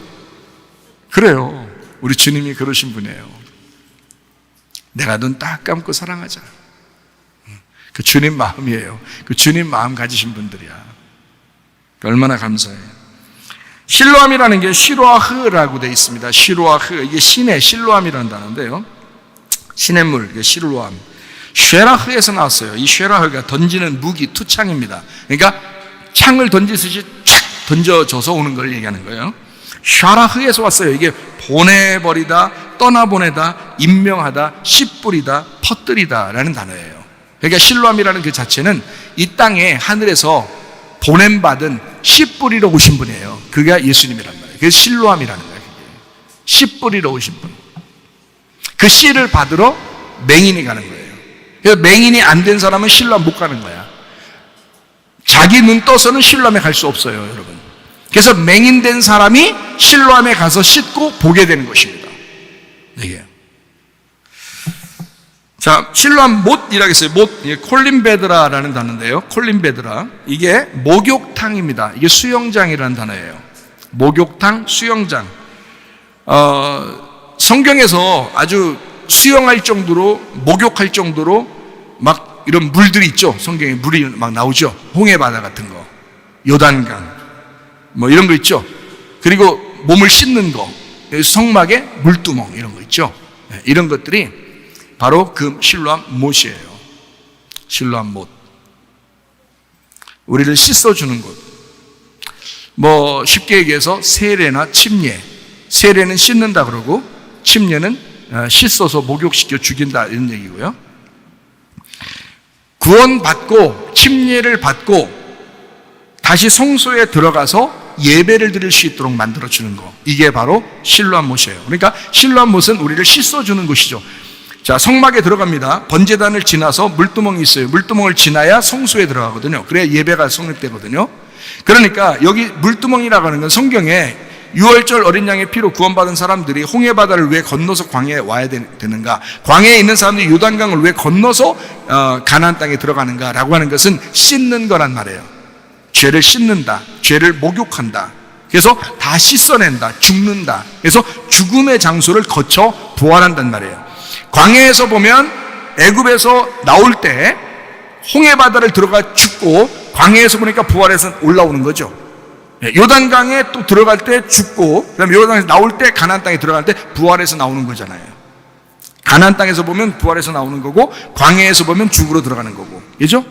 그래요. 우리 주님이 그러신 분이에요. 내가 눈 딱 감고 사랑하자. 그 주님 마음이에요. 그 주님 마음 가지신 분들이야. 얼마나 감사해요. 실로암이라는 게 시로아흐라고 되어 있습니다. 시로아흐. 이게 신의 실로암이라는 단어인데요. 신의 물, 이게 실로암. 쉐라흐에서 나왔어요. 이 쉐라흐가 던지는 무기, 투창입니다. 그러니까 창을 던지듯이 촥 던져져서 오는 걸 얘기하는 거예요. 샤라흐에서 왔어요. 이게 보내버리다, 떠나보내다, 임명하다, 씨뿌리다, 퍼뜨리다 라는 단어예요. 그러니까 실로암이라는 그 자체는 이 땅에 하늘에서 보냄받은 씨뿌리러 오신 분이에요. 그게 예수님이란 말이에요. 그게 실로암이라는 거예요. 씨뿌리러 오신 분. 그 씨를 받으러 맹인이 가는 거예요. 그래서 맹인이 안 된 사람은 실로암 못 가는 거야. 자기 눈 떠서는 실로암에 갈 수 없어요, 여러분. 그래서 맹인된 사람이 실로암에 가서 씻고 보게 되는 것입니다. 이게. 자, 실로암 못이라고 했어요. 못, 콜림베드라라는 단어인데요. 콜림베드라. 이게 목욕탕입니다. 이게 수영장이라는 단어예요. 목욕탕, 수영장. 성경에서 아주 수영할 정도로, 목욕할 정도로 막 이런 물들이 있죠. 성경에 물이 막 나오죠. 홍해바다 같은 거, 요단강, 뭐 이런 거 있죠. 그리고 몸을 씻는 거, 성막에 물두멍 이런 거 있죠. 이런 것들이 바로 그 실로암 못이에요. 실로암 못. 우리를 씻어주는 곳. 뭐 쉽게 얘기해서 세례나 침례. 세례는 씻는다 그러고 침례는 씻어서 목욕시켜 죽인다 이런 얘기고요. 구원받고 침례를 받고 다시 성소에 들어가서 예배를 드릴 수 있도록 만들어주는 거. 이게 바로 실로암 못이에요. 그러니까 실로암 못은 우리를 씻어주는 곳이죠. 자, 성막에 들어갑니다. 번제단을 지나서 물두멍이 있어요. 물두멍을 지나야 성소에 들어가거든요. 그래야 예배가 성립되거든요. 그러니까 여기 물두멍이라고 하는 건 성경에 유월절 어린 양의 피로 구원받은 사람들이 홍해바다를 왜 건너서 광야에 와야 되는가? 광야에 있는 사람들이 요단강을 왜 건너서 가나안 땅에 들어가는가라고 하는 것은 씻는 거란 말이에요. 죄를 씻는다. 죄를 목욕한다. 그래서 다 씻어낸다. 죽는다. 그래서 죽음의 장소를 거쳐 부활한단 말이에요. 광야에서 보면 애굽에서 나올 때 홍해바다를 들어가 죽고 광야에서 보니까 부활해서 올라오는 거죠. 요단강에 또 들어갈 때 죽고 그다음에 요단강에서 나올 때 가나안 땅에 들어갈 때 부활해서 나오는 거잖아요. 가나안 땅에서 보면 부활해서 나오는 거고 광야에서 보면 죽으로 들어가는 거고. 그죠?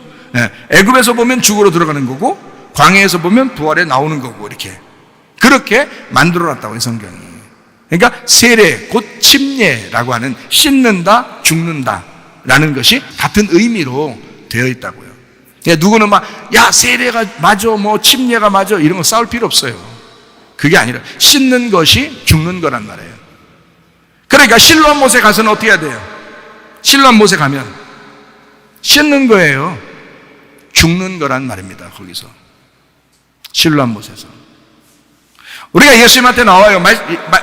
애굽에서 보면 죽으로 들어가는 거고 광야에서 보면 부활해 나오는 거고 이렇게. 그렇게 만들어 놨다고요, 성경이. 그러니까 세례, 곧 침례라고 하는 씻는다, 죽는다라는 것이 같은 의미로 되어 있다고요. 누구는 막, 야, 세례가 맞아, 뭐, 침례가 맞아, 이런 거 싸울 필요 없어요. 그게 아니라, 씻는 것이 죽는 거란 말이에요. 그러니까, 실로암 못에 가서는 어떻게 해야 돼요? 실로암 못에 가면, 씻는 거예요. 죽는 거란 말입니다, 거기서. 실로암 못에서. 우리가 예수님한테 나와요.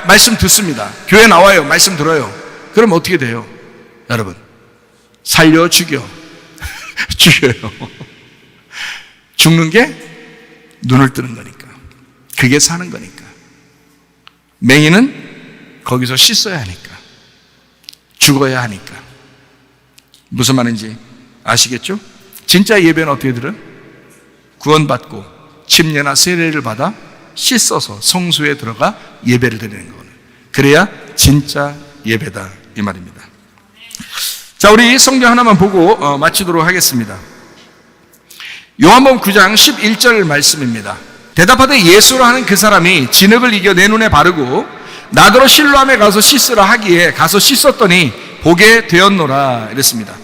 말씀 듣습니다. 교회 나와요. 말씀 들어요. 그럼 어떻게 돼요? 여러분, 살려 죽여. 죽여요. 죽는 게 눈을 뜨는 거니까. 그게 사는 거니까. 맹인은 거기서 씻어야 하니까. 죽어야 하니까. 무슨 말인지 아시겠죠? 진짜 예배는 어떻게 들어요? 구원받고 침례나 세례를 받아 씻어서 성소에 들어가 예배를 드리는 거는. 그래야 진짜 예배다 이 말입니다. 자, 우리 성경 하나만 보고 마치도록 하겠습니다. 요한복음 9장 11절 말씀입니다. 대답하되 예수라 하는 그 사람이 진흙을 이겨 내 눈에 바르고 나더러 실로암에 가서 씻으라 하기에 가서 씻었더니 보게 되었노라 이랬습니다.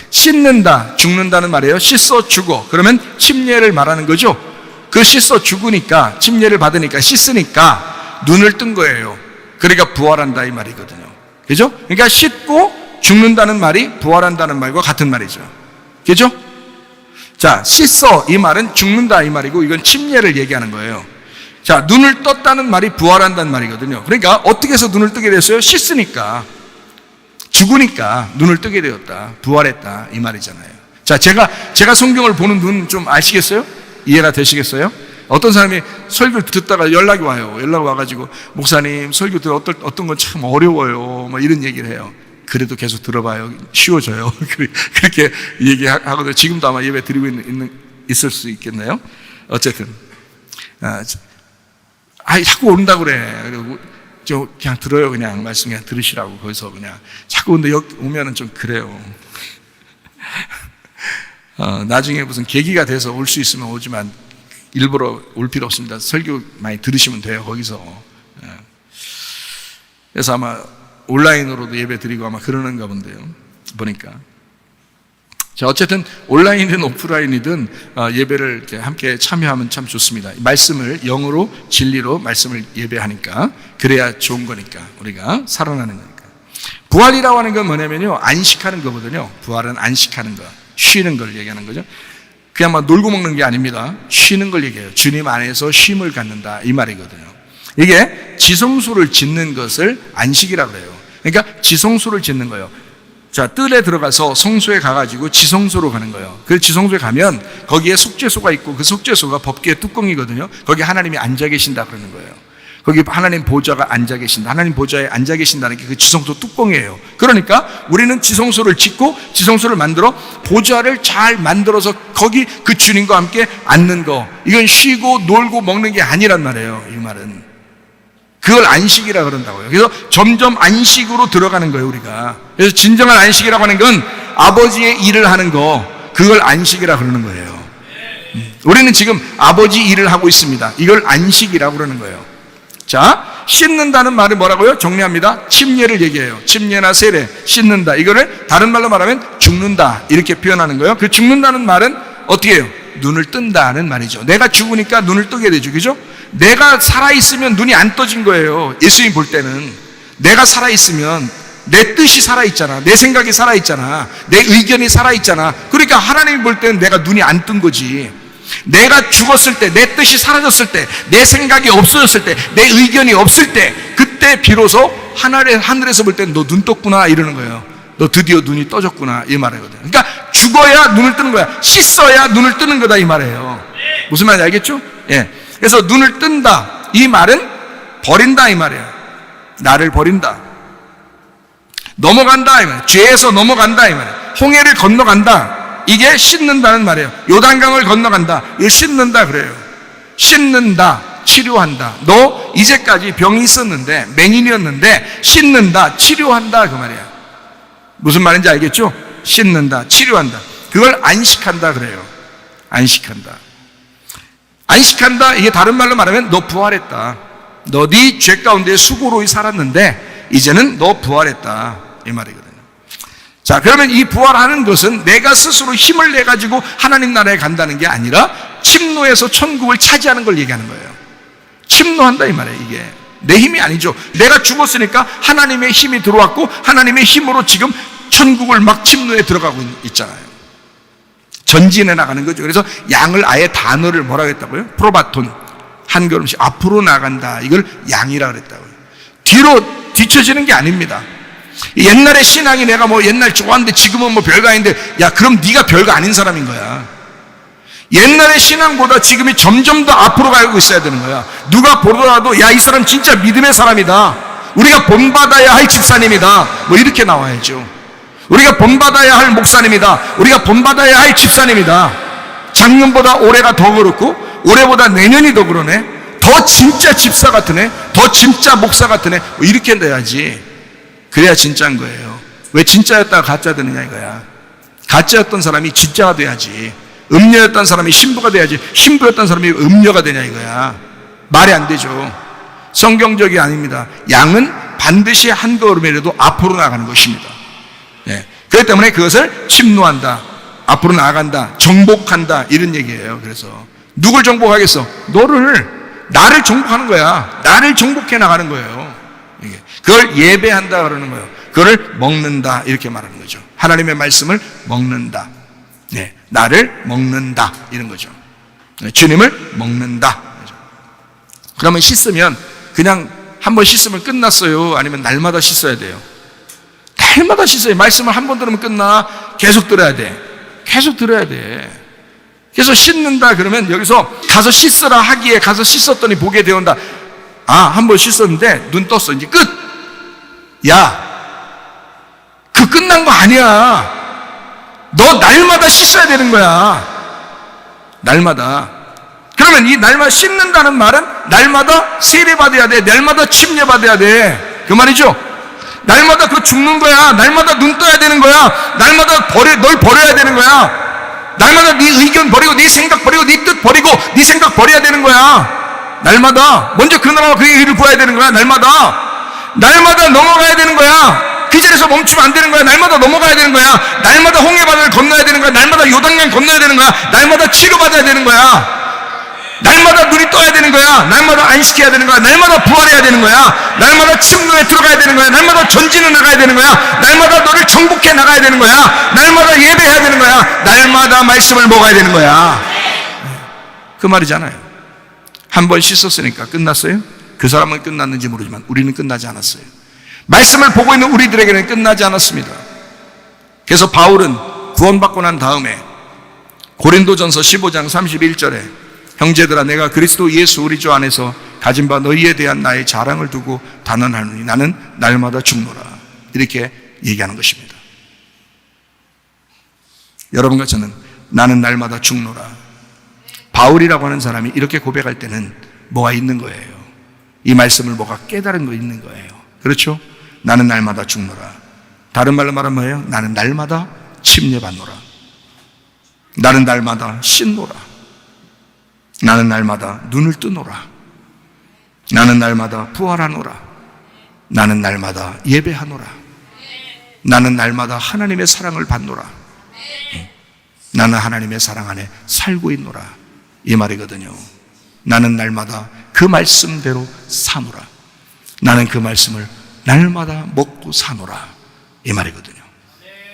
씻는다, 죽는다는 말이에요. 씻어 죽어. 그러면 침례를 말하는 거죠. 그 씻어 죽으니까, 침례를 받으니까, 씻으니까 눈을 뜬 거예요. 그러니까 부활한다 이 말이거든요. 그죠? 그러니까 씻고 죽는다는 말이 부활한다는 말과 같은 말이죠. 그죠? 자, 씻어 이 말은 죽는다 이 말이고, 이건 침례를 얘기하는 거예요. 자, 눈을 떴다는 말이 부활한다는 말이거든요. 그러니까 어떻게 해서 눈을 뜨게 됐어요? 씻으니까, 죽으니까 눈을 뜨게 되었다, 부활했다 이 말이잖아요. 자, 제가 성경을 보는 눈 좀 아시겠어요? 이해가 되시겠어요? 어떤 사람이 설교를 듣다가 연락이 와요. 연락 와가지고, 목사님 설교 어떤 건 참 어려워요, 뭐 이런 얘기를 해요. 그래도 계속 들어봐요. 쉬워져요. 그렇게 얘기하거든요. 지금도 아마 예배 드리고 있을 수 있겠네요. 어쨌든 자꾸 온다고 그래. 그리고 저 그냥 들어요. 그냥 말씀 그냥 들으시라고. 거기서 그냥 자꾸 근데 여기 오면은 좀 그래요. 나중에 무슨 계기가 돼서 올 수 있으면 오지만 일부러 올 필요 없습니다. 설교 많이 들으시면 돼요. 거기서. 그래서 아마 온라인으로도 예배 드리고 아마 그러는가 본데요. 보니까. 자, 어쨌든 온라인이든 오프라인이든 예배를 이렇게 함께 참여하면 참 좋습니다. 말씀을 영으로 진리로 말씀을 예배하니까, 그래야 좋은 거니까, 우리가 살아나는 거니까. 부활이라고 하는 건 뭐냐면요, 안식하는 거거든요. 부활은 안식하는 거, 쉬는 걸 얘기하는 거죠. 그냥 막 놀고 먹는 게 아닙니다. 쉬는 걸 얘기해요. 주님 안에서 쉼을 갖는다 이 말이거든요. 이게 지성소를 짓는 것을 안식이라고 해요. 그러니까 지성소를 짓는 거예요. 자, 뜰에 들어가서 성소에 가가지고 지성소로 가는 거예요. 그 지성소에 가면 거기에 속죄소가 있고, 그 속죄소가 법궤의 뚜껑이거든요. 거기 하나님이 앉아 계신다 그러는 거예요. 거기 하나님 보좌가 앉아 계신다. 하나님 보좌에 앉아 계신다는 게 그 지성소 뚜껑이에요. 그러니까 우리는 지성소를 짓고 지성소를 만들어 보좌를 잘 만들어서 거기 그 주님과 함께 앉는 거, 이건 쉬고 놀고 먹는 게 아니란 말이에요. 이 말은 그걸 안식이라 그런다고요. 그래서 점점 안식으로 들어가는 거예요, 우리가. 그래서 진정한 안식이라고 하는 건 아버지의 일을 하는 거, 그걸 안식이라 그러는 거예요. 우리는 지금 아버지 일을 하고 있습니다. 이걸 안식이라고 그러는 거예요. 자, 씻는다는 말은 뭐라고요? 정리합니다. 침례를 얘기해요. 침례나 세례, 씻는다. 이거를 다른 말로 말하면 죽는다, 이렇게 표현하는 거예요. 그 죽는다는 말은 어떻게 해요? 눈을 뜬다는 말이죠. 내가 죽으니까 눈을 뜨게 되죠. 그죠? 내가 살아있으면 눈이 안 떠진 거예요. 예수님 볼 때는 내가 살아있으면 내 뜻이 살아있잖아, 내 생각이 살아있잖아, 내 의견이 살아있잖아. 그러니까 하나님이 볼 때는 내가 눈이 안 뜬 거지. 내가 죽었을 때, 내 뜻이 사라졌을 때, 내 생각이 없어졌을 때, 내 의견이 없을 때, 그때 비로소 하늘에서 볼 때는 너 눈 떴구나 이러는 거예요. 너 드디어 눈이 떠졌구나 이 말이거든요. 그러니까 죽어야 눈을 뜨는 거야. 씻어야 눈을 뜨는 거다 이 말이에요. 무슨 말인지 알겠죠? 예. 그래서 눈을 뜬다 이 말은 버린다 이 말이에요. 나를 버린다, 넘어간다 이 말이에요. 죄에서 넘어간다 이 말이에요. 홍해를 건너간다, 이게 씻는다는 말이에요. 요단강을 건너간다, 이거 씻는다 그래요. 씻는다, 치료한다. 너 이제까지 병이 있었는데, 맹인이었는데 씻는다, 치료한다 그 말이야. 무슨 말인지 알겠죠? 씻는다, 치료한다. 그걸 안식한다 그래요. 안식한다. 안식한다, 이게 다른 말로 말하면 너 부활했다. 너 네 죄 가운데 수고로 살았는데 이제는 너 부활했다 이 말이거든요. 자, 그러면 이 부활하는 것은 내가 스스로 힘을 내 가지고 하나님 나라에 간다는 게 아니라 침노에서 천국을 차지하는 걸 얘기하는 거예요. 침노한다 이 말이에요. 이게 내 힘이 아니죠. 내가 죽었으니까 하나님의 힘이 들어왔고 하나님의 힘으로 지금 천국을 막 침노에 들어가고 있잖아요. 전진해 나가는 거죠. 그래서 양을 아예 단어를 뭐라고 했다고요? 프로바톤. 한 걸음씩 앞으로 나간다. 이걸 양이라 그랬다고요. 뒤로 뒤처지는 게 아닙니다. 옛날에 신앙이 내가 뭐 옛날 좋았는데 지금은 뭐 별거 아닌데, 야 그럼 네가 별거 아닌 사람인 거야. 옛날의 신앙보다 지금이 점점 더 앞으로 가고 있어야 되는 거야. 누가 보더라도 야 이 사람 진짜 믿음의 사람이다, 우리가 본받아야 할 집사님이다, 뭐 이렇게 나와야죠. 우리가 본받아야 할 목사님이다, 우리가 본받아야 할 집사님이다. 작년보다 올해가 더 그렇고 올해보다 내년이 더 그러네, 더 진짜 집사 같으네, 더 진짜 목사 같으네, 뭐 이렇게 돼야지. 그래야 진짜인 거예요. 왜 진짜였다가 가짜 되느냐 이거야. 가짜였던 사람이 진짜가 돼야지. 음녀였던 사람이 신부가 돼야지 신부였던 사람이 음녀가 되냐 이거야. 말이 안 되죠. 성경적이 아닙니다. 양은 반드시 한 걸음이라도 앞으로 나가는 것입니다. 네. 그렇기 때문에 그것을 침노한다, 앞으로 나아간다, 정복한다 이런 얘기예요. 그래서 누굴 정복하겠어? 나를 정복하는 거야. 나를 정복해 나가는 거예요. 그걸 예배한다 그러는 거예요. 그걸 먹는다 이렇게 말하는 거죠. 하나님의 말씀을 먹는다. 네, 나를 먹는다 이런 거죠. 주님을 먹는다. 그러면 씻으면 그냥 한번 씻으면 끝났어요? 아니면 날마다 씻어야 돼요? 날마다 씻어요. 말씀을 한 번 들으면 끝나? 계속 들어야 돼. 계속 들어야 돼. 그래서 씻는다 그러면 여기서 가서 씻으라 하기에 가서 씻었더니 보게 되온다. 한 번 씻었는데 눈 떴어. 이제 끝. 야, 그 끝난 거 아니야. 너 날마다 씻어야 되는 거야. 날마다. 그러면 이 날마다 씻는다는 말은 날마다 세례받아야 돼. 날마다 침례받아야 돼. 그 말이죠. 날마다 그거 죽는 거야. 날마다 눈 떠야 되는 거야. 날마다 널 버려야 되는 거야. 날마다 네 의견 버리고 네 생각 버리고 네 뜻 버리고 네 생각 버려야 되는 거야. 날마다 먼저 그 나라와 그의 일을 구해야 되는 거야. 날마다 넘어가야 되는 거야. 그 자리에서 멈추면 안 되는 거야. 날마다 넘어가야 되는 거야. 날마다 홍해바다를 건너야 되는 거야. 날마다 요단강 건너야 되는 거야. 날마다 치료받아야 되는 거야. 날마다 눈이 떠야 되는 거야. 날마다 안식해야 되는 거야. 날마다 부활해야 되는 거야. 날마다 침노에 들어가야 되는 거야. 날마다 전진을 나가야 되는 거야. 날마다 너를 정복해 나가야 되는 거야. 날마다 예배해야 되는 거야. 날마다 말씀을 먹어야 되는 거야. 그 말이잖아요. 한 번 씻었으니까 끝났어요? 그 사람은 끝났는지 모르지만 우리는 끝나지 않았어요. 말씀을 보고 있는 우리들에게는 끝나지 않았습니다. 그래서 바울은 구원받고 난 다음에 고린도전서 15장 31절에 형제들아 내가 그리스도 예수 우리 주 안에서 가진 바 너희에 대한 나의 자랑을 두고 단언하노니 나는 날마다 죽노라 이렇게 얘기하는 것입니다. 여러분과 저는 나는 날마다 죽노라. 바울이라고 하는 사람이 이렇게 고백할 때는 뭐가 있는 거예요. 이 말씀을 뭐가 깨달은 거 있는 거예요. 그렇죠? 나는 날마다 죽노라. 다른 말로 말하면 뭐예요? 나는 날마다 침례받노라. 나는 날마다 씻노라. 나는 날마다 눈을 뜨노라. 나는 날마다 부활하노라. 나는 날마다 예배하노라. 나는 날마다 하나님의 사랑을 받노라. 나는 하나님의 사랑 안에 살고 있노라. 이 말이거든요. 나는 날마다 그 말씀대로 사노라. 나는 그 말씀을 날마다 먹고 사노라. 이 말이거든요.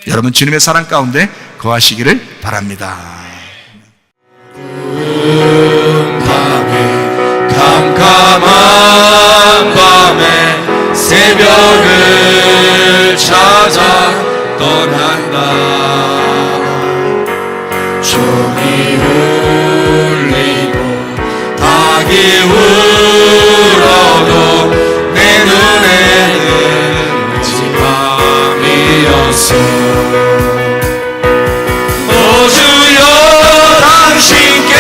여러분 주님의 사랑 가운데 거하시기를 바랍니다. 캄캄한 밤에 새벽을 찾아 떠난다. 종이 울리고 닭이 울어도 내 눈에는 밤이었어. 오 주여 당신께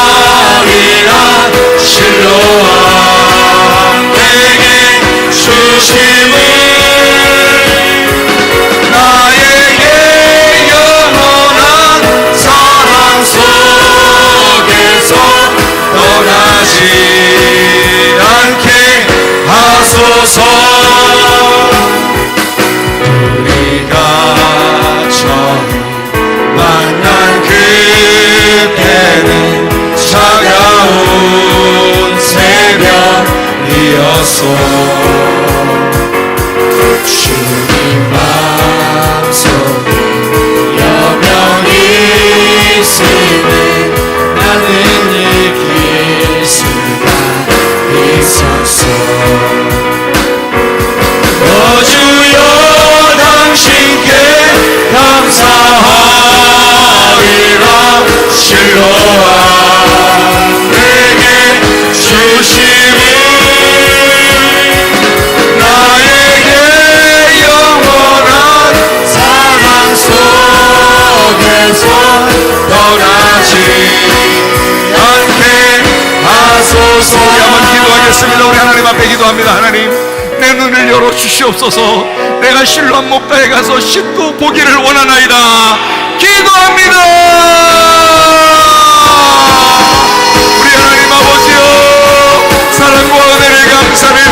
감사하리라. 실로암 내게 주심을 나에게 영원한 사랑 속에서 떠나지 않게 하소서. 우리가 처음 만난 그때는 차가운 새벽이었어. 주님 마음속에 여명이 있으니 나는 이길 수가 있었어. 오 주여 당신께 감사하리라. 실로암 내게 주심을 나에게 영원한 사랑 속에서 떠나지 않게 하소서. 우리 한번 기도하겠습니다. 우리 하나님 앞에 기도합니다. 하나님 내 눈을 열어주시옵소서. 내가 실로암 목가에 가서 씻고 보기를 원하나이다. 기도합니다. 우리 하나님 아버지여 사랑과 은혜를 감사를